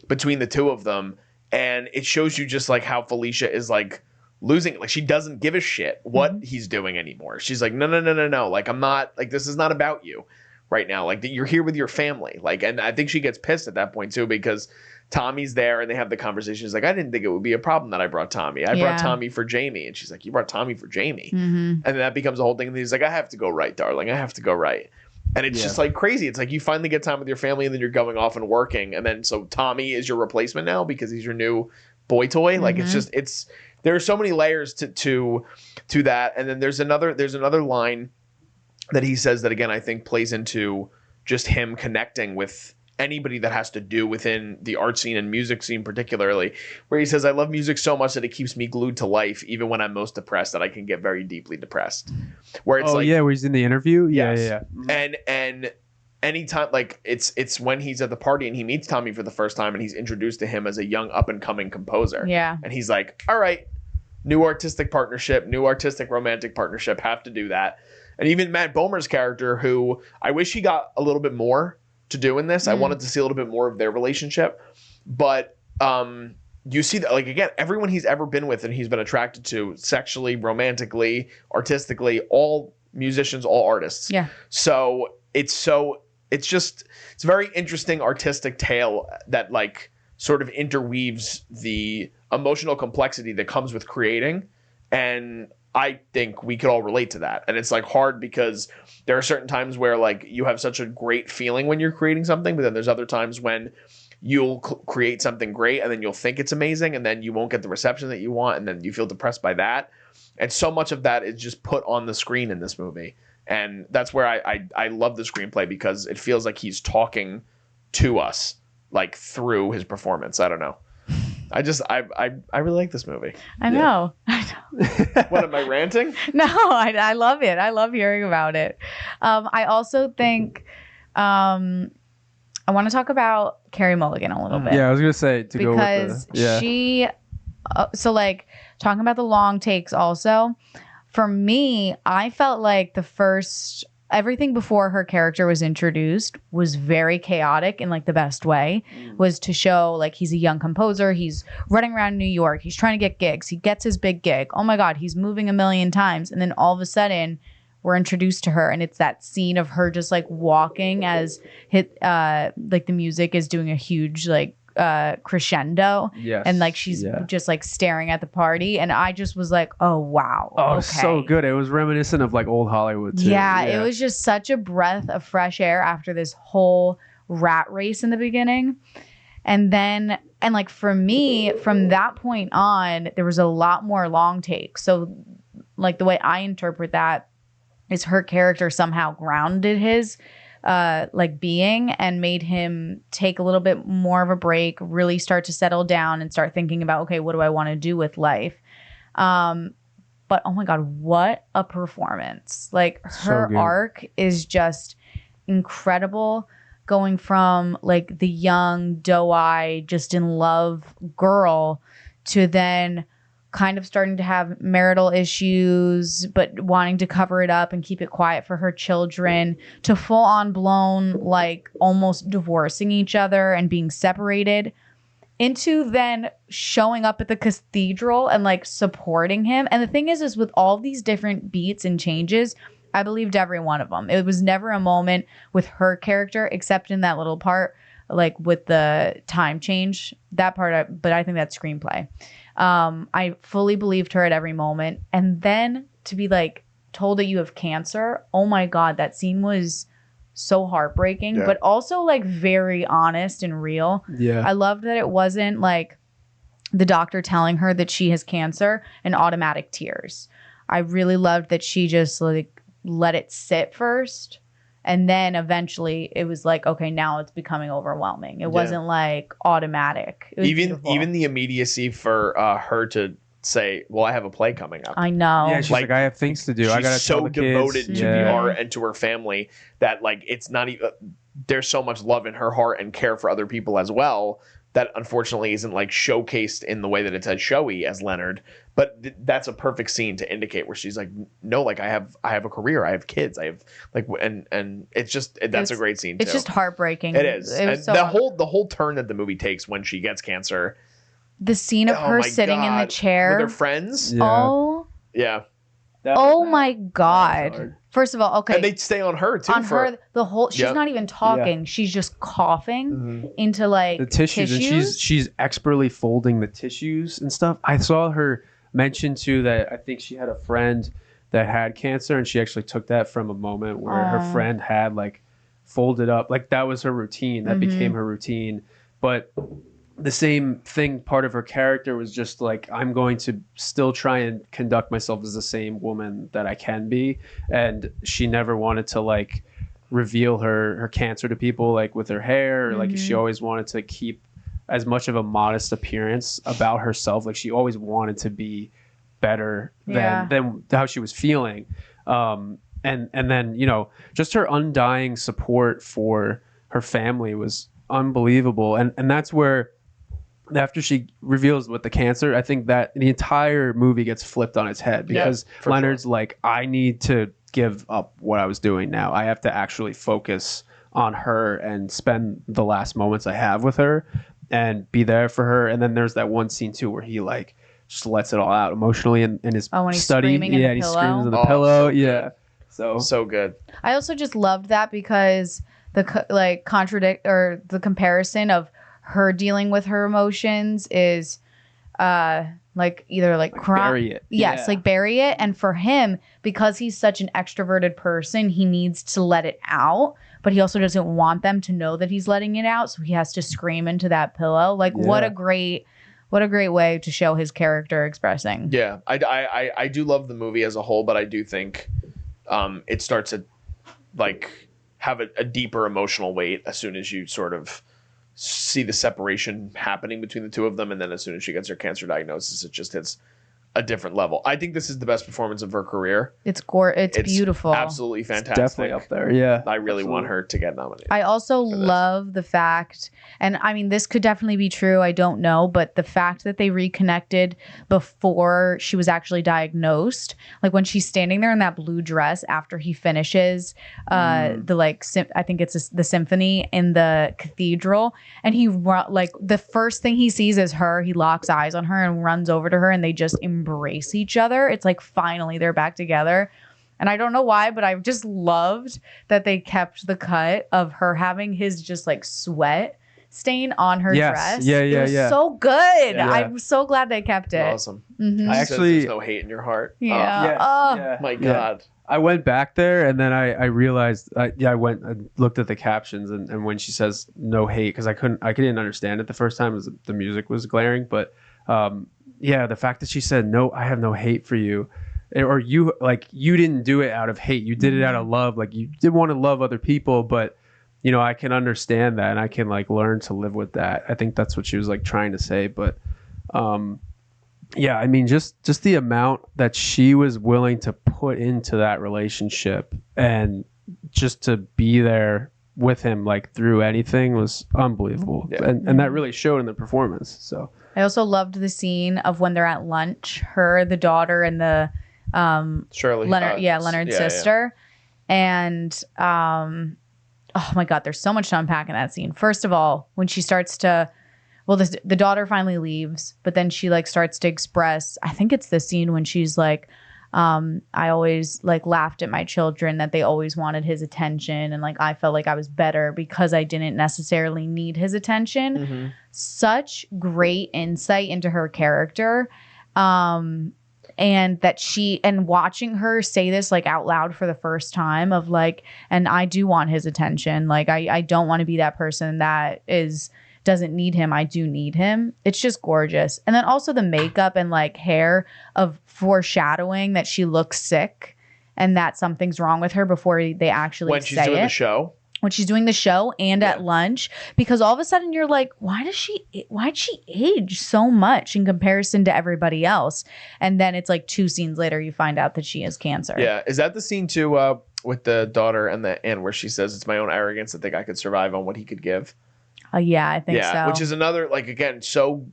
between the two of them. And it shows you just like how Felicia is like losing, like she doesn't give a shit what he's doing anymore. She's like, no. Like, I'm not, like, this is not about you right now. Like, you're here with your family. Like, and I think she gets pissed at that point too, because Tommy's there and they have the conversation. She's like, I didn't think it would be a problem that I brought Tommy. I brought Tommy for Jamie. And she's like, you brought Tommy for Jamie. And then that becomes a whole thing. And he's like, I have to go right, darling. I have to go right. And it's just like crazy. It's like you finally get time with your family and then you're going off and working. And then so Tommy is your replacement now because he's your new boy toy. Like there are so many layers to that. And then there's another line that he says that, again, I think plays into just him connecting with anybody that has to do within the art scene and music scene particularly, where he says, I love music so much that it keeps me glued to life even when I'm most depressed, that I can get very deeply depressed. Where it's where he's in the interview. Yeah. And anytime, like it's when he's at the party and he meets Tommy for the first time and he's introduced to him as a young up and coming composer. Yeah. And he's like, all right, new artistic romantic partnership, have to do that. And even Matt Bomer's character, who I wish he got a little bit more to do in this. I wanted to see a little bit more of their relationship, but you see that, like, again, everyone he's ever been with and he's been attracted to sexually, romantically, artistically, all musicians, all artists. Yeah. So it's a very interesting artistic tale that like sort of interweaves the emotional complexity that comes with creating. And I think we could all relate to that. And it's like hard because there are certain times where like you have such a great feeling when you're creating something, but then there's other times when you'll create something great and then you'll think it's amazing and then you won't get the reception that you want and then you feel depressed by that. And so much of that is just put on the screen in this movie. And that's where I love the screenplay, because it feels like he's talking to us like through his performance. I don't know. I really like this movie. I know. What, am I ranting? No, I love it. I love hearing about it. I also think I want to talk about Carey Mulligan a little bit. Yeah, I was gonna say because she. So like talking about the long takes. Also, for me, I felt like everything before her character was introduced was very chaotic in like the best way. Was to show like he's a young composer, he's running around New York, he's trying to get gigs, he gets his big gig, oh my god, he's moving a million times, and then all of a sudden we're introduced to her and it's that scene of her just like walking as like the music is doing a huge like crescendo, and like she's just like staring at the party, and I just was like, oh wow, okay. So good. It was reminiscent of like old Hollywood too. Yeah, it was just such a breath of fresh air after this whole rat race in the beginning. And like for me, from that point on, there was a lot more long takes. So like the way I interpret that is her character somehow grounded his like being and made him take a little bit more of a break, really start to settle down and start thinking about, okay, what do I want to do with life? But oh my God, what a performance. Like her arc is just incredible, going from like the young, doe-eyed, just in love girl to then kind of starting to have marital issues, but wanting to cover it up and keep it quiet for her children, to full on blown, like almost divorcing each other and being separated, into then showing up at the cathedral and like supporting him. And the thing is with all these different beats and changes, I believed every one of them. It was never a moment with her character, except in that little part, like with the time change, that part, but I think that's screenplay. I fully believed her at every moment. And then to be like told that you have cancer, oh my God, that scene was so heartbreaking, but also like very honest and real. I loved that it wasn't like the doctor telling her that she has cancer and automatic tears. I really loved that she just like let it sit first. And then eventually it was like, okay, now it's becoming overwhelming. It wasn't like automatic. It was even the immediacy for her to say, well, I have a play coming up. I know. Yeah, she's like I have things to do. I gotta so tell the devoted kids. to the art and to her family that like it's not even there's so much love in her heart and care for other people as well that unfortunately isn't like showcased in the way that it's as showy as Leonard. But that's a perfect scene to indicate where she's like, no, like I have a career, I have kids, I have like, and it's just that's a great scene. It's too. just heartbreaking. It is, It was and so the whole turn that the movie takes when she gets cancer. The scene of her my sitting in the God. chair With her friends. Yeah. Oh, Yeah. my God. hard. First of all, okay. And they stay on her too. Her, the whole, she's Yep. not even talking. She's just coughing into like The tissues, and she's expertly folding the tissues and stuff. I saw her mention too that I think she had a friend that had cancer, and she actually took that from a moment where her friend had like folded up, like that was her routine. That became her routine. But the same thing, part of her character was just like, I'm going to still try and conduct myself as the same woman that I can be. And she never wanted to like reveal her cancer to people, like with her hair, or like she always wanted to keep as much of a modest appearance about herself. Like she always wanted to be better than how she was feeling. And then, you know, just her undying support for her family was unbelievable. And that's where, after she reveals with the cancer, I think that the entire movie gets flipped on its head, because Leonard's like, I need to give up what I was doing now. I have to actually focus on her and spend the last moments I have with her and be there for her. And then there's that one scene too where he like just lets it all out emotionally in his when he's Oh, screaming study. in the and he pillow. screams in the pillow. So good. I also just loved that because the the comparison of her dealing with her emotions is like either like cry. Bury it. Yes, Yeah. like bury it. And for him, because he's such an extroverted person, he needs to let it out, but he also doesn't want them to know that he's letting it out, so he has to scream into that pillow. Like what a great way to show his character expressing. Yeah, I do love the movie as a whole, but I do think it starts to like have a deeper emotional weight as soon as you sort of see the separation happening between the two of them, and then as soon as she gets her cancer diagnosis, it just hits a different level. I think this is the best performance of her career. It's beautiful. Absolutely fantastic. It's definitely up there. Yeah. I really want her to get nominated. I also love the fact, and I mean, this could definitely be true, I don't know, but the fact that they reconnected before she was actually diagnosed, like when she's standing there in that blue dress after he finishes the like, I think it's the symphony in the cathedral, and he like the first thing he sees is her, he locks eyes on her and runs over to her, and they just embrace each other. It's like finally they're back together. And I don't know why, but I just loved that they kept the cut of her having his just like sweat stain on her dress. It was so good. Yeah. I'm so glad they kept it. Awesome. I actually, there's no hate in your heart. Yeah. My God. I went back there, and then I realized, I looked at the captions, and when she says no hate, because I couldn't understand it the first time, as the music was glaring, but the fact that she said, no, I have no hate for you, or you didn't do it out of hate, you did it out of love, like you did want to love other people, but you know, I can understand that, and I can like learn to live with that. I think that's what she was like trying to say. But I mean, just the amount that she was willing to put into that relationship, and just to be there with him like through anything, was unbelievable. And that really showed in the performance. So I also loved the scene of when they're at lunch, her, the daughter, and the Shirley. Leonard's sister. And oh my God, there's so much to unpack in that scene. First of all, when she starts to, the daughter finally leaves, but then she like starts to express, I think it's the scene when she's like, I always like laughed at my children that they always wanted his attention, and like I felt like I was better because I didn't necessarily need his attention. Such great insight into her character. And that and watching her say this like out loud for the first time of like, and I do want his attention. Like I don't want to be that person that doesn't need him. I do need him. It's just gorgeous. And then also the makeup and like hair of foreshadowing that she looks sick and that something's wrong with her before they actually when she's say doing it. the show. when she's doing the show and Yeah. at lunch, because all of a sudden you're like, why'd she age so much in comparison to everybody else? And then it's like 2 scenes later, you find out that she has cancer. Yeah. Is that the scene too with the daughter and the aunt where she says it's my own arrogance to think I could survive on what he could give? Yeah, I think so. Which is another, like, again, so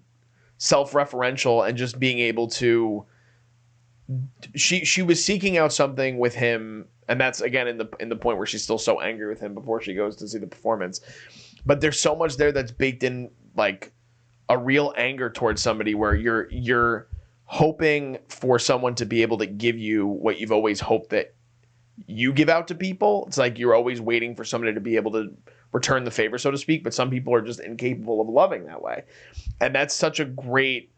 self-referential and just being able to. She was seeking out something with him, and that's again in the point where she's still so angry with him before she goes to see the performance. But there's so much there that's baked in, like a real anger towards somebody, where you're hoping for someone to be able to give you what you've always hoped that you give out to people. It's like you're always waiting for somebody to be able to return the favor, so to speak. But some people are just incapable of loving that way, and that's such a great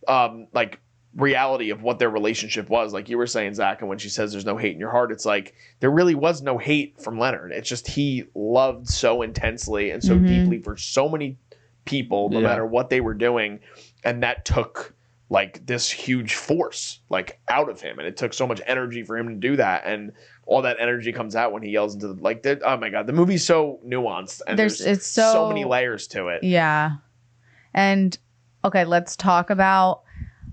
like reality of what their relationship was. Like you were saying, Zach, and when she says there's no hate in your heart, it's like there really was no hate from Leonard. It's just he loved so intensely and so deeply for so many people, no matter what they were doing, and that took like this huge force like out of him, and it took so much energy for him to do that, and all that energy comes out when he yells into the, like, oh my god, the movie's so nuanced, and it's so many layers to it. Yeah. And okay, let's talk about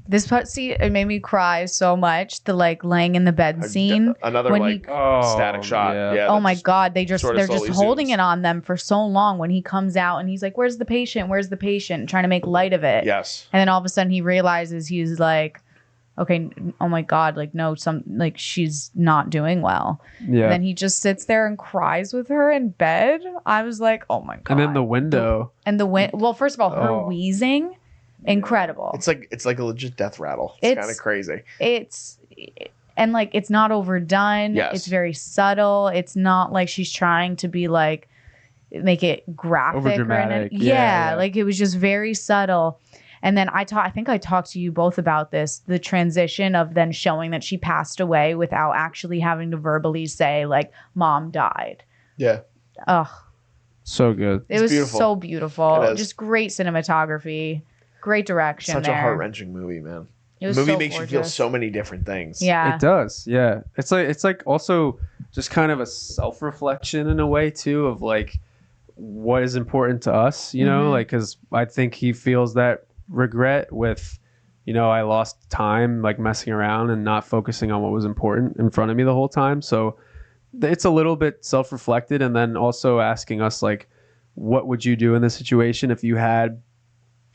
this part. See, it made me cry so much. The like laying in the bed scene. Another when like static shot. Yeah. Oh my god, they're just slowly holding zooms. it on them for so long. When he comes out and he's like, "Where's the patient? Where's the patient?" Trying to make light of it. Yes. And then all of a sudden he realizes he's like, okay, oh my god, like no, she's not doing well. Yeah. And then he just sits there and cries with her in bed. I was like, oh my god. And then the window. Well, first of all, her wheezing, incredible. It's like a legit death rattle. It's kind of crazy. And like it's not overdone. Yes. It's very subtle. It's not like she's trying to be like make it graphic or Overdramatic. anything. Yeah. Like it was just very subtle. And then I think I talked to you both about this, the transition of then showing that she passed away without actually having to verbally say like mom died. Yeah. Ugh. So good. It was beautiful. so beautiful. It is. Just great cinematography, great direction. Such there. a heart-wrenching movie, man. It was The movie so makes you feel gorgeous. so many different things. Yeah. It does. Yeah. It's like also just kind of a self-reflection in a way too, of like what is important to us, you know, like, cause I think he feels that regret with, you know, I lost time like messing around and not focusing on what was important in front of me the whole time. So it's a little bit self-reflected, and then also asking us like, what would you do in this situation if you had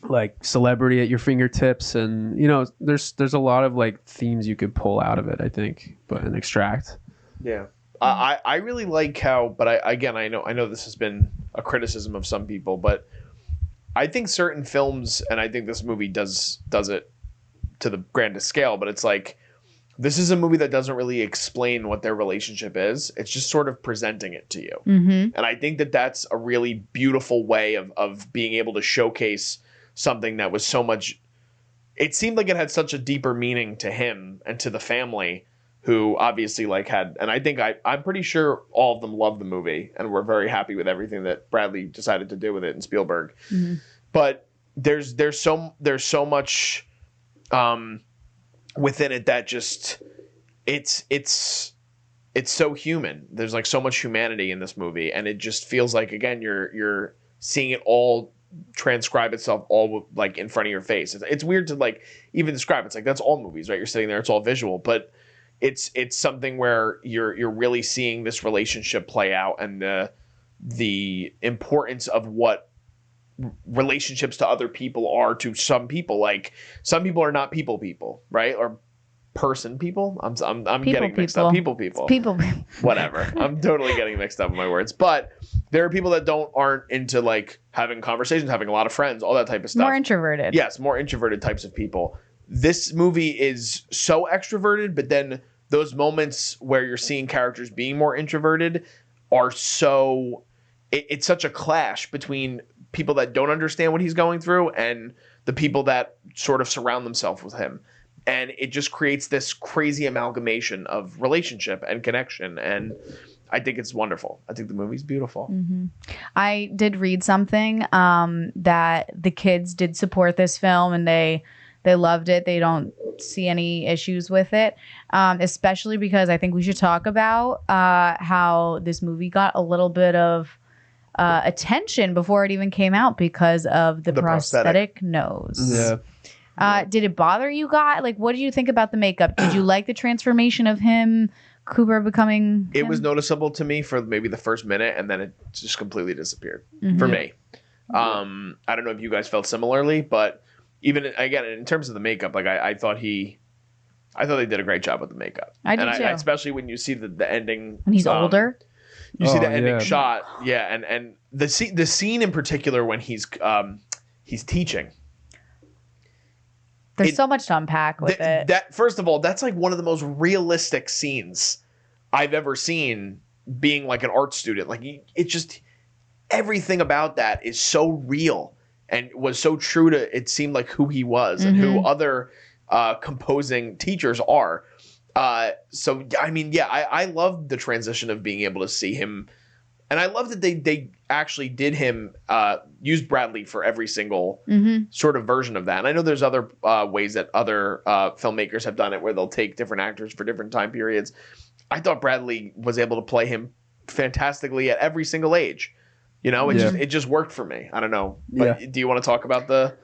like celebrity at your fingertips? And you know, there's a lot of like themes you could pull out of it, I think, and extract. Yeah. I really like how, but I know this has been a criticism of some people, but I think certain films, and I think this movie does it to the grandest scale, but it's like, this is a movie that doesn't really explain what their relationship is. It's just sort of presenting it to you. Mm-hmm. And I think that that's a really beautiful way of being able to showcase something that was so much, it seemed like it had such a deeper meaning to him and to the family, who obviously like had, and I think I'm pretty sure all of them loved the movie and were very happy with everything that Bradley decided to do with it and Spielberg. Mm-hmm. But there's so much within it that just it's so human. There's like so much humanity in this movie, and it just feels like, again, you're seeing it all transcribe itself all like in front of your face. It's weird to like even describe. It's like that's all movies, right? You're sitting there, it's all visual, but it's something where you're really seeing this relationship play out, and the importance of what relationships to other people are to some people. Like some people are not people, right? Or person people. I'm getting mixed up. People. Whatever. I'm totally getting mixed up with my words. But there are people that aren't into like having conversations, having a lot of friends, all that type of stuff. More introverted. Yes, more introverted types of people. This movie is so extroverted, but then those moments where you're seeing characters being more introverted are so... It's such a clash between people that don't understand what he's going through and the people that sort of surround themselves with him. And it just creates this crazy amalgamation of relationship and connection. And I think it's wonderful. I think the movie's beautiful. Mm-hmm. I did read something that the kids did support this film, and they loved it. They don't see any issues with it, especially because I think we should talk about how this movie got a little bit of attention before it even came out because of the prosthetic nose. Yeah. Did it bother you guys? Like, what did you think about the makeup? Did you like the transformation of him, Cooper becoming It him? was noticeable to me for maybe the first minute, and then it just completely disappeared for me. I don't know if you guys felt similarly, but even again, in terms of the makeup, like I thought they did a great job with the makeup. I did too. Especially when you see the ending. When he's older. You see the ending yeah. shot, and the scene in particular when he's teaching. There's so much to unpack with it. That first of all, that's like one of the most realistic scenes I've ever seen. Being like an art student, like it just everything about that is so real and was so true to it seemed like who he was and who other composing teachers are. So I mean, yeah, I love the transition of being able to see him, and I love that they actually did him use Bradley for every single sort of version of that. And I know there's other ways that other filmmakers have done it where they'll take different actors for different time periods. I thought Bradley was able to play him fantastically at every single age. You know, it just worked for me. I don't know, but do you want to talk about the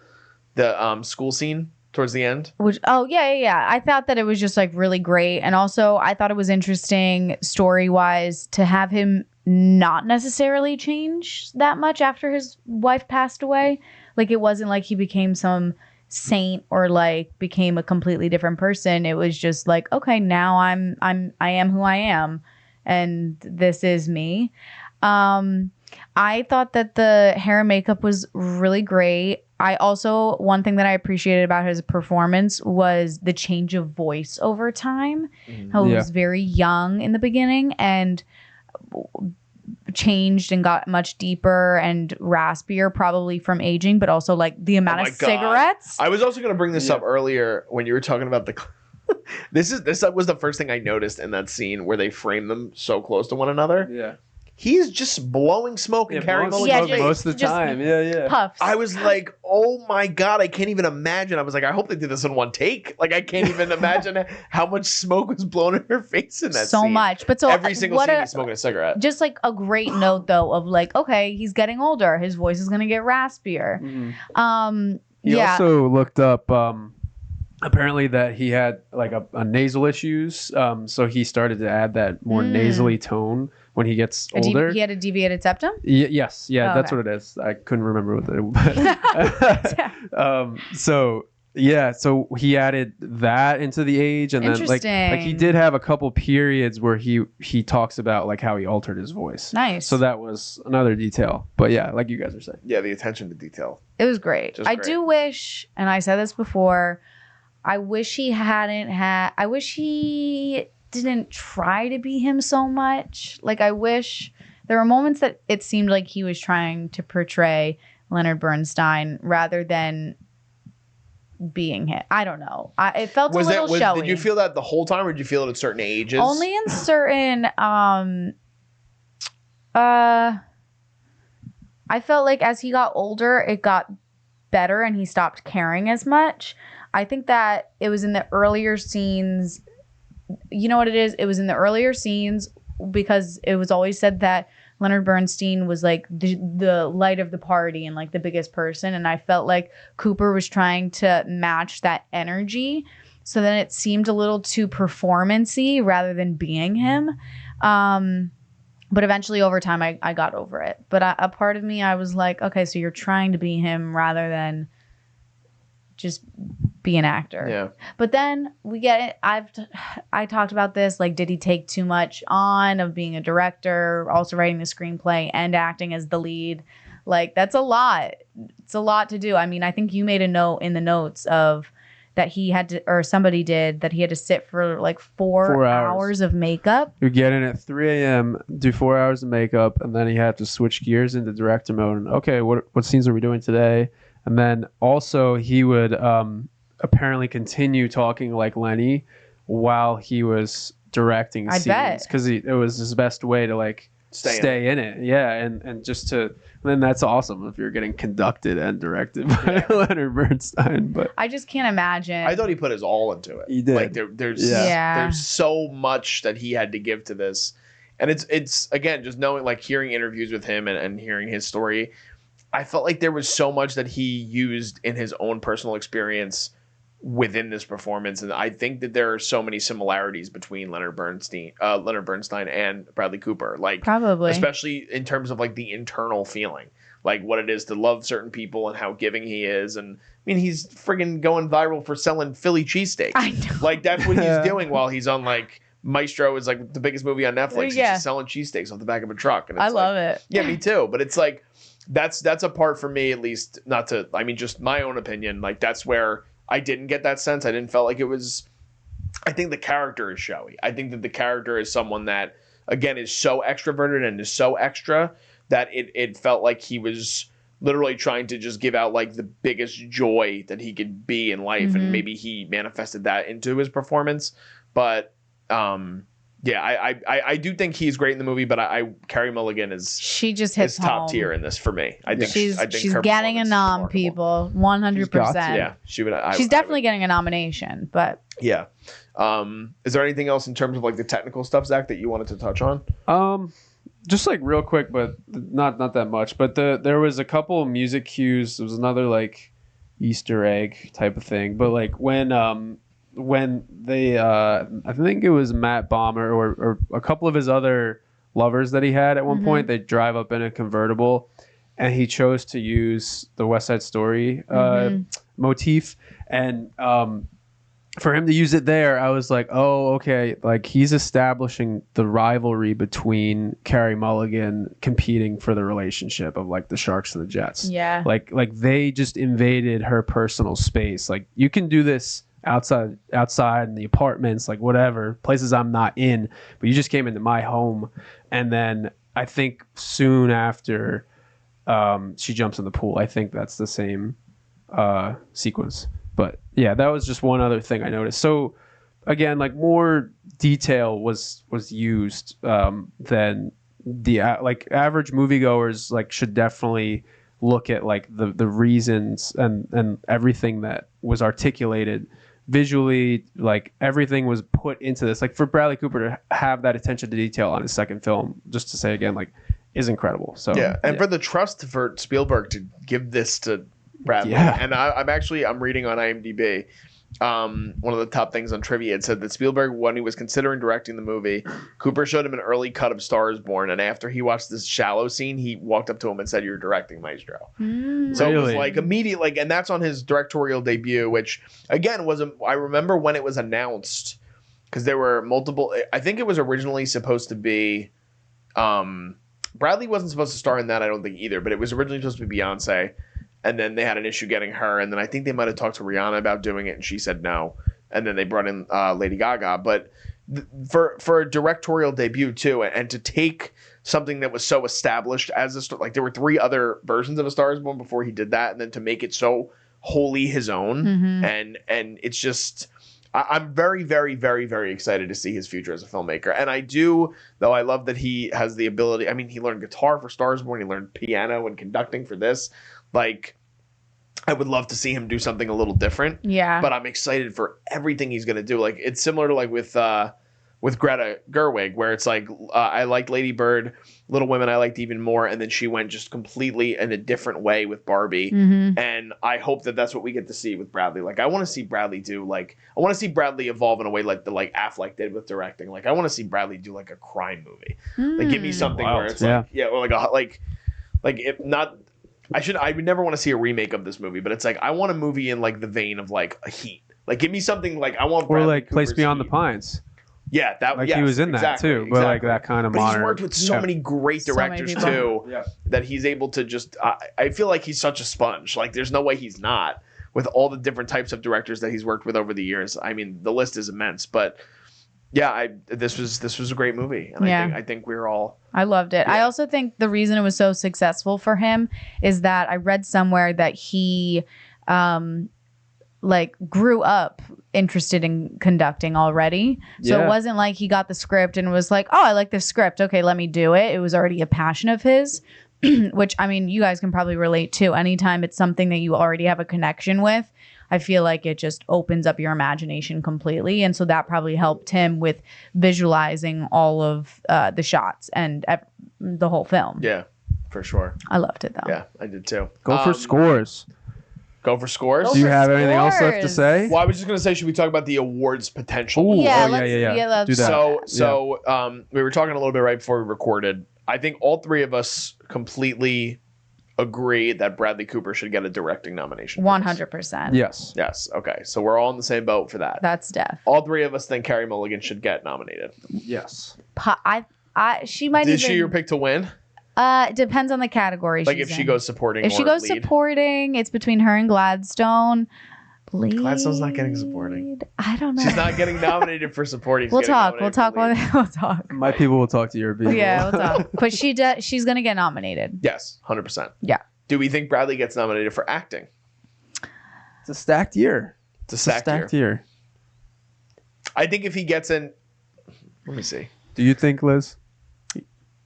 school scene towards the end? Yeah. I thought that it was just like really great, and also I thought it was interesting story wise to have him not necessarily change that much after his wife passed away. Like it wasn't like he became some saint or like became a completely different person. It was just like, okay, now I am who I am, and this is me. I thought that the hair and makeup was really great. I also, one thing that I appreciated about his performance was the change of voice over time. How he was very young in the beginning and changed and got much deeper and raspier, probably from aging, but also like the amount of cigarettes. I was also going to bring this up earlier when you were talking about the. This was the first thing I noticed in that scene where they frame them so close to one another. Yeah. He's just blowing smoke and Carey Mulligan most of the time. Yeah. Puffs. I was like, oh my God, I can't even imagine. I was like, I hope they did this in one take. Like, I can't even imagine how much smoke was blown in her face in that scene. So much. But so every single scene he's smoking a cigarette. Just like a great note though of like, okay, he's getting older. His voice is gonna get raspier. He also looked up apparently that he had like a nasal issues. So he started to add that more nasally tone when he gets older. He had a deviated septum? Yes. Yeah, Oh, that's okay. what it is. I couldn't remember what it so he added that into the age, and then like he did have a couple periods where he talks about like how he altered his voice. Nice. So that was another detail. But yeah, like you guys are saying. Yeah, the attention to detail. It was great. I do wish, and I said this before, I wish he didn't try to be him so much. Like, I wish there were moments that it seemed like he was trying to portray Leonard Bernstein rather than being him. I don't know. It felt a little showy. Did you feel that the whole time, or did you feel it at certain ages? Only in certain. I felt like as he got older, it got better and he stopped caring as much. I think that it was in the earlier scenes. You know what it is? It was in the earlier scenes because it was always said that Leonard Bernstein was like the light of the party and like the biggest person. And I felt like Cooper was trying to match that energy. So then it seemed a little too performance-y rather than being him. But eventually over time, I got over it. But a part of me, I was like, okay, so you're trying to be him rather than just be an actor. Yeah. But then we get it. I talked about this. Like, did he take too much on of being a director, also writing the screenplay and acting as the lead? Like, that's a lot. It's a lot to do. I mean, I think you made a note in the notes of that he had to, or somebody did, that he had to sit for like 4 hours of makeup. You get in at 3 a.m., do 4 hours of makeup, and then he had to switch gears into director mode. And okay, what scenes are we doing today? And then also he would apparently continue talking like Lenny while he was directing scenes, because it was his best way to like stay in it. Yeah, and just to then that's awesome if you're getting conducted and directed by Leonard Bernstein. But I just can't imagine. I thought he put his all into it. He did. Like there's so much that he had to give to this, and it's again just knowing, like, hearing interviews with him and hearing his story. I felt like there was so much that he used in his own personal experience within this performance, and I think that there are so many similarities between Leonard Bernstein and Bradley Cooper, like Probably. especially in terms of like the internal feeling, like what it is to love certain people and how giving he is. And I mean, he's friggin' going viral for selling Philly cheesesteaks. I know. Like that's what he's doing while he's on, like, Maestro is like the biggest movie on Netflix. He's just selling cheesesteaks off the back of a truck. And it's I love it. Yeah, me too. But it's like that's a part for me, at least, just my own opinion. Like that's where I didn't get that sense. I didn't feel like it was. I think the character is showy. I think that the character is someone that, again, is so extroverted and is so extra that it felt like he was literally trying to just give out like the biggest joy that he could be in life, and maybe he manifested that into his performance. But I do think he's great in the movie, but Carey Mulligan is she just hits top home. tier in this for me. I think she's her getting a nom, remarkable. people, 100%. Yeah, she would. She's definitely getting a nomination, but yeah. Is there anything else in terms of like the technical stuff, Zach, that you wanted to touch on? Just like real quick, but not that much. But there was a couple of music cues. There was another like Easter egg type of thing. But like when they I think it was Matt Bomer or a couple of his other lovers that he had at one point, they drive up in a convertible, and he chose to use the West Side Story motif, and for him to use it there, I was like, oh, okay, like he's establishing the rivalry between Carey Mulligan competing for the relationship of like the Sharks and the Jets. Yeah. Like they just invaded her personal space. Like you can do this outside in the apartments, like whatever, places I'm not in, but you just came into my home. And then I think soon after she jumps in the pool, I think that's the same sequence. But yeah, that was just one other thing I noticed. So again, like more detail was used than the like average moviegoers like should definitely look at like the reasons and everything that was articulated visually. Like everything was put into this. Like for Bradley Cooper to have that attention to detail on his second film, just to say again, like is incredible. So yeah, and for the trust for Spielberg to give this to Bradley. And I'm reading on IMDb, one of the top things on trivia, it said that Spielberg, when he was considering directing the movie, Cooper showed him an early cut of Star is Born, and after he watched this shallow scene, he walked up to him and said, "You're directing Maestro." So it was like immediate, like, and that's on his directorial debut, which again I remember when it was announced, because there were multiple. I think it was originally supposed to be Bradley wasn't supposed to star in that, I don't think either, but it was originally supposed to be Beyonce. And then they had an issue getting her. And then I think they might have talked to Rihanna about doing it, and she said no. And then they brought in Lady Gaga. But for a directorial debut, too, and to take something that was so established as like there were 3 other versions of A Star is Born before he did that, and then to make it so wholly his own. And it's just... I'm very, very, very, very excited to see his future as a filmmaker. And I do, though I love that he has the ability. I mean, he learned guitar for Star is Born. He learned piano and conducting for this. Like, I would love to see him do something a little different. Yeah. But I'm excited for everything he's going to do. Like, it's similar to like with Greta Gerwig, where it's like, I liked Lady Bird, Little Women I liked even more, and then she went just completely in a different way with Barbie. And I hope that that's what we get to see with Bradley. Like, I want to see Bradley do, like, I want to see Bradley evolve in a way like Affleck did with directing. Like, I want to see Bradley do like a crime movie. Like, give me something where it's like, or like if not... I would never want to see a remake of this movie, but it's like I want a movie in like the vein of like a Heat. Like give me something like I want Bradley or like Cooper's Place Beyond Heat. the Pines. Yeah, that like he was in that too, but like that kind of but modern. He's worked with so many great directors too that he's able to just. I feel like he's such a sponge. Like there's no way he's not with all the different types of directors that he's worked with over the years. I mean, the list is immense, but. Yeah, this was a great movie, and I think we're all. I loved it. Yeah. I also think the reason it was so successful for him is that I read somewhere that he like grew up interested in conducting already. So Yeah. it wasn't like he got the script and was like, oh, I like this script. Okay, let me do it. It was already a passion of his, which I mean, you guys can probably relate to. Anytime it's something that you already have a connection with, I feel like it just opens up your imagination completely. And so that probably helped him with visualizing all of the shots and the whole film. Yeah, for sure. I loved it though. Yeah, I did too. Go for scores. Go for scores. Do you have anything else left to say? Well, I was just gonna say, should we talk about the awards potential? Ooh, Yeah, oh, yeah. let's Do that. So we were talking a little bit right before we recorded. I think all three of us completely agree that Bradley Cooper should get a directing nomination. 100%. Yes. Yes. Okay. So we're all in the same boat for that. That's def. All three of us think Carey Mulligan should get nominated. Yes. She might Is even. she your pick to win? It depends on the category. Like she's if she in. goes supporting If or she goes lead? supporting, it's between her and Gladstone. Gladstone's not getting supporting. I don't know. She's not getting nominated for supporting. We'll She's getting talk. nominated We'll for lead. talk. My people will talk to your people. Yeah, we'll talk. But she's gonna get nominated. Yes, 100%. Yeah. Do we think Bradley gets nominated for acting? It's a stacked year. It's a stacked year. year. I think if he gets in, let me see. Do you think, Liz?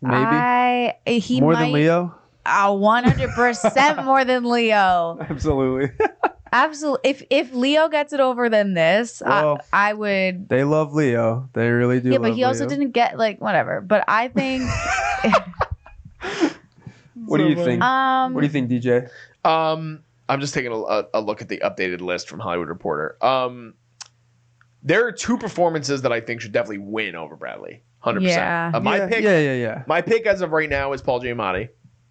Maybe He more might, than Leo. 100% more than Leo. Absolutely. Absolutely. If Leo gets it over than this, Well, I would. They love Leo. They really do. Yeah, but love he also Leo. didn't get like whatever. But I think. What do you think? What do you think, DJ? I'm just taking a look at the updated list from Hollywood Reporter. There are two performances that I think should definitely win over Bradley. 100%. Yeah. My pick. Yeah. My pick as of right now is Paul Giamatti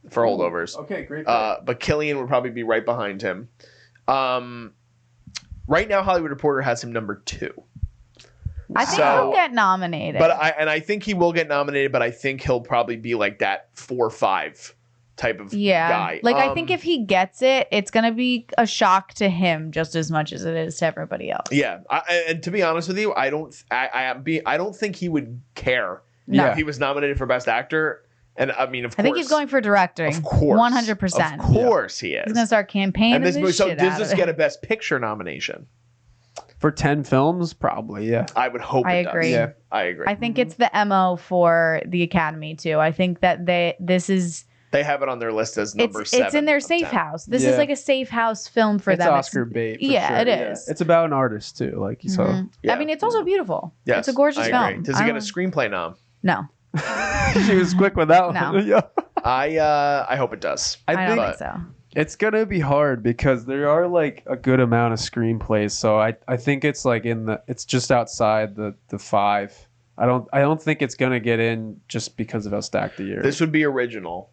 for Holdovers. Okay, great. But Killian would probably be right behind him. Right now, Hollywood Reporter has him number 2. I think So- he'll get nominated. But I think he will get nominated, but I think he'll probably be like that 4 or 5 type of guy. Like I think if he gets it, it's gonna be a shock to him just as much as it is to everybody else. Yeah, and to be honest with you, I don't think he would care No. if he was nominated for Best Actor. And I mean, of course, I think he's going for directing. Of course, 100%. Of course, he is. He's gonna start campaigning and this movie. So shit does out this of get it. a Best Picture nomination? For 10 films, probably. Yeah. I would hope. I it agree. Does. Yeah. I agree. I think it's the MO for the Academy too. I think that They have it on their list as number 7. it's in their of safe 10. house. This Yeah. is like a safe house film for It's them. Oscar bait. For yeah, sure. it is. It's about an artist too. Like you saw. Mhm. Yeah. I mean, it's also beautiful. Yes, It's a gorgeous I agree. film. Does he get a screenplay nom? No, She was quick with that one. No. Yeah. I hope it does. I don't think think so. it's gonna be hard because there are like a good amount of screenplays. So I think it's like it's just outside the 5. I don't think it's gonna get in just because of how stacked the year. This would be original.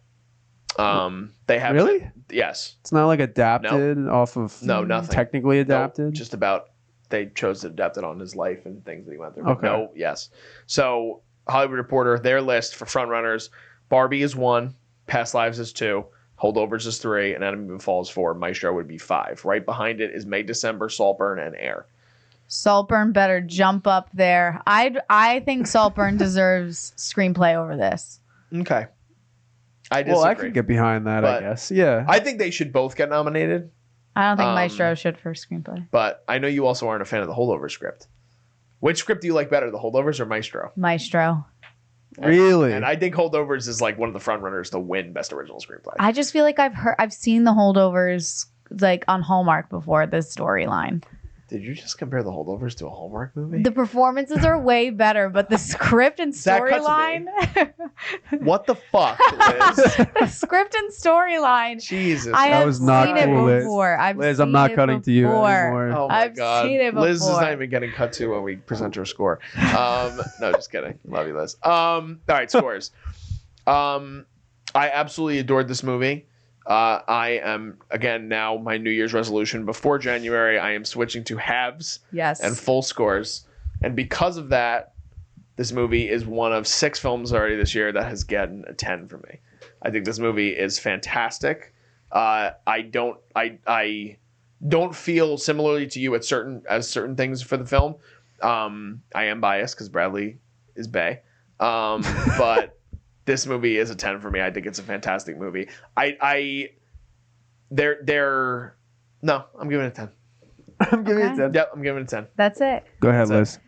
They have Really? Yes. It's not like adapted off of No, nothing. technically No, adapted. just about they chose to adapt it on his life and things that he went through. Okay. No, yes. So Hollywood Reporter, their list for frontrunners: Barbie is 1, Past Lives is 2, Holdovers is 3, and Anatomy of a Fall is 4. Maestro would be 5. Right behind it is May, December, Saltburn, and Air. Saltburn better jump up there. I think Saltburn deserves screenplay over this. Okay. I disagree. Well, I can get behind that, But- I guess. Yeah. I think they should both get nominated, I don't think Um, Maestro should for screenplay. but I know you also aren't a fan of the Holdover script. Which script do you like better, the Holdovers or Maestro? Maestro. Really? And I think Holdovers is like one of the frontrunners to win Best Original Screenplay. I just feel like I've seen the Holdovers like on Hallmark before, this storyline. Did you just compare the Holdovers to a Hallmark movie? The performances are way better, but the script and That cuts storyline, What the fuck, Liz? the script and storyline. Jesus. I That have was not seen cool, it Liz. before. I've Liz, seen I'm not it cutting to you before. anymore. Oh my I've God. seen it Liz is before. not even getting cut to when we present her score. No, just kidding. Love you, Liz. All right, scores. I absolutely adored this movie. I am, again, now my New Year's resolution before January, I am switching to halves Yes. and full scores. And because of that, this movie is one of 6 films already this year that has gotten a 10 for me. I think this movie is fantastic. I don't feel similarly to you at certain things for the film. I am biased because Bradley is Bay. But this movie is a 10 for me. I think it's a fantastic movie. I'm giving it a 10. I'm giving it Okay. 10. Yep, I'm giving it 10. That's it. Go ahead, That's it. Liz.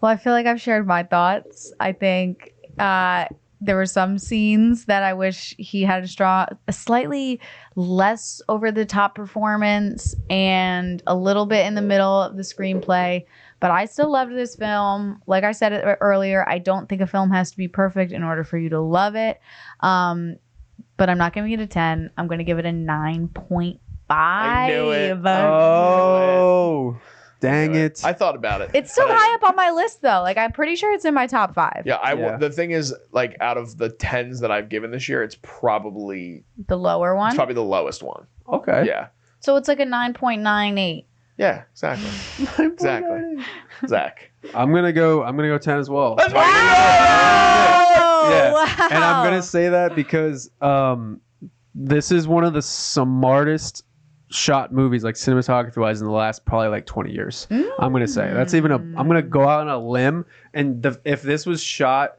Well, I feel like I've shared my thoughts. I think there were some scenes that I wish he had a slightly less over the top performance and a little bit in the middle of the screenplay. But I still loved this film. Like I said earlier, I don't think a film has to be perfect in order for you to love it. But I'm not giving it a 10. I'm going to give it a 9.5. I knew it. Oh, dang it. I thought about it. It's still But high up on my list, though. Like, I'm pretty sure it's in my top 5. Yeah, Yeah. the thing is, like, out of the 10s that I've given this year, it's probably The lower one. the lowest one. Okay. Yeah. So it's like a 9.98. Yeah, exactly. Exactly. Zach. I'm gonna go 10 as well. That's Wow! Yeah. Wow. And I'm gonna say that because this is one of the smartest shot movies, like cinematography wise, in the last probably like 20 years. I'm gonna say that's even I'm gonna go out on a limb, and if this was shot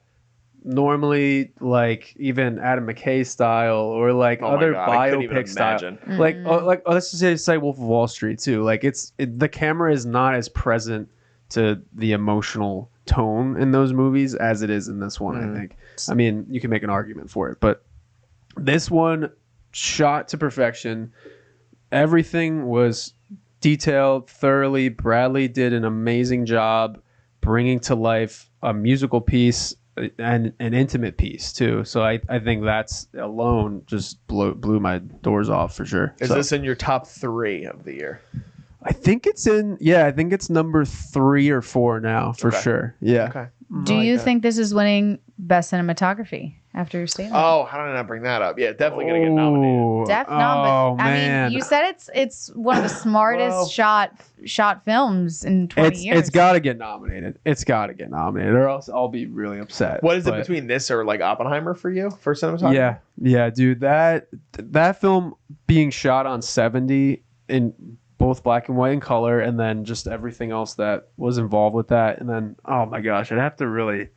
normally, like even Adam McKay style or like Oh my other God, I couldn't even biopic style, imagine. like let's just say Wolf of Wall Street too. Like the camera is not as present to the emotional tone in those movies as it is in this one. I think. I mean, you can make an argument for it, but this one shot to perfection. Everything was detailed thoroughly. Bradley did an amazing job bringing to life a musical piece and an intimate piece too. So I think that's alone just blew my doors off for sure. Is So this in your top 3 of the year? I think it's I think it's number 3 or 4 now for Okay. sure. Yeah. Okay. Do you think this is winning best cinematography after your statement? Oh, how did I not bring that up? Yeah, definitely going to get nominated. Def nom, but I man. mean, you said it's one of the smartest Well- shot films in 20 years. It's got to get nominated. It's got to get nominated, or else I'll be really upset. What is it But- between this or like Oppenheimer for you for cinematography? Yeah, dude. That film being shot on 70 in both black and white and color, and then just everything else that was involved with that, and then oh my gosh, I'd have to really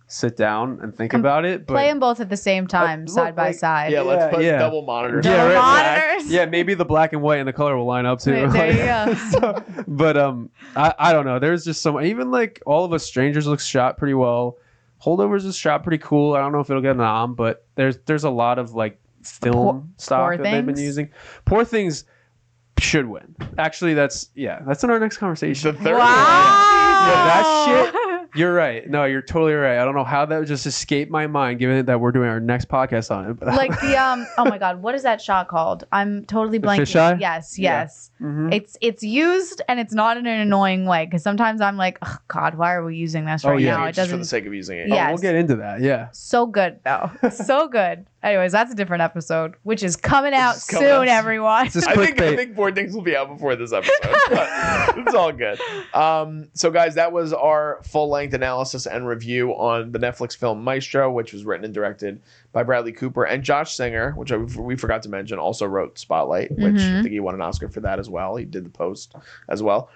sit down and think about it. But Play them both at the same time, look, side by like- side. Yeah, let's put Yeah. double monitors. Double Yeah, right. monitors. yeah, maybe the black and white and the color will line up too. There you go. So, but I don't know. There's just some even like All of Us Strangers looks shot pretty well. Holdovers is shot pretty cool. I don't know if it'll get a nom, but there's a lot of like film stock Poor that they've been Things? using. Poor Things should win. Actually, that's in our next conversation. The third Wow. Yeah, that shit. You're right. No, you're totally right. I don't know how that just escaped my mind, given that we're doing our next podcast on it. But Like the oh my god, what is that shot called? I'm totally blanking. fisheye? Yes. Mhm. It's used and it's not in an annoying way because sometimes I'm like, oh god, why are we using this Oh, right yeah. now? It's It just for the doesn't. sake of using it. Yeah. We'll Yes. get into that. Yeah. So good though, so good. Anyways, that's a different episode, which is coming out is coming soon, out. everyone. It's just I think clickbait. Board Things will be out before this episode. But it's all good. So guys, that was our full-length analysis and review on the Netflix film Maestro, which was written and directed by Bradley Cooper, and Josh Singer, which we forgot to mention, also wrote Spotlight, which I think he won an Oscar for that as well. He did The Post as well.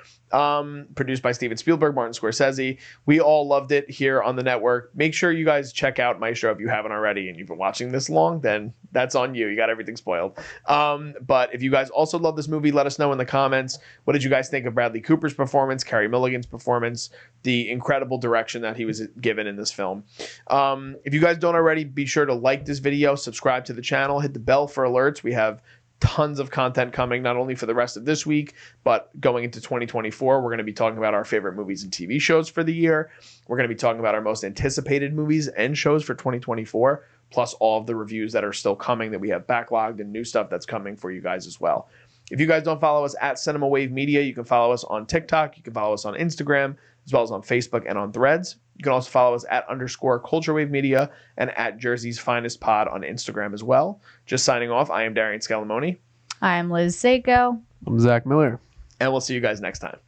Produced by Steven Spielberg, Martin Scorsese. We all loved it here on the network. Make sure you guys check out Maestro if you haven't already and you've been watching this long, then that's on you. You got everything spoiled. But if you guys also love this movie, let us know in the comments. What did you guys think of Bradley Cooper's performance, Carey Mulligan's performance, the incredible direction that he was given in this film? If you guys don't already, be sure to like this video, subscribe to the channel, hit the bell for alerts. We have tons of content coming, not only for the rest of this week, but going into 2024. We're going to be talking about our favorite movies and TV shows for the year. We're going to be talking about our most anticipated movies and shows for 2024, plus all of the reviews that are still coming that we have backlogged and new stuff that's coming for you guys as well. If you guys don't follow us at Cinema Wave Media, you can follow us on TikTok, you can follow us on Instagram, as well as on Facebook and on Threads. You can also follow us at _Culture Wave Media and at Jersey's Finest Pod on Instagram as well. Just signing off, I am Darian Scalamoni, I'm Liz Seiko. I'm Zach Miller. and we'll see you guys next time.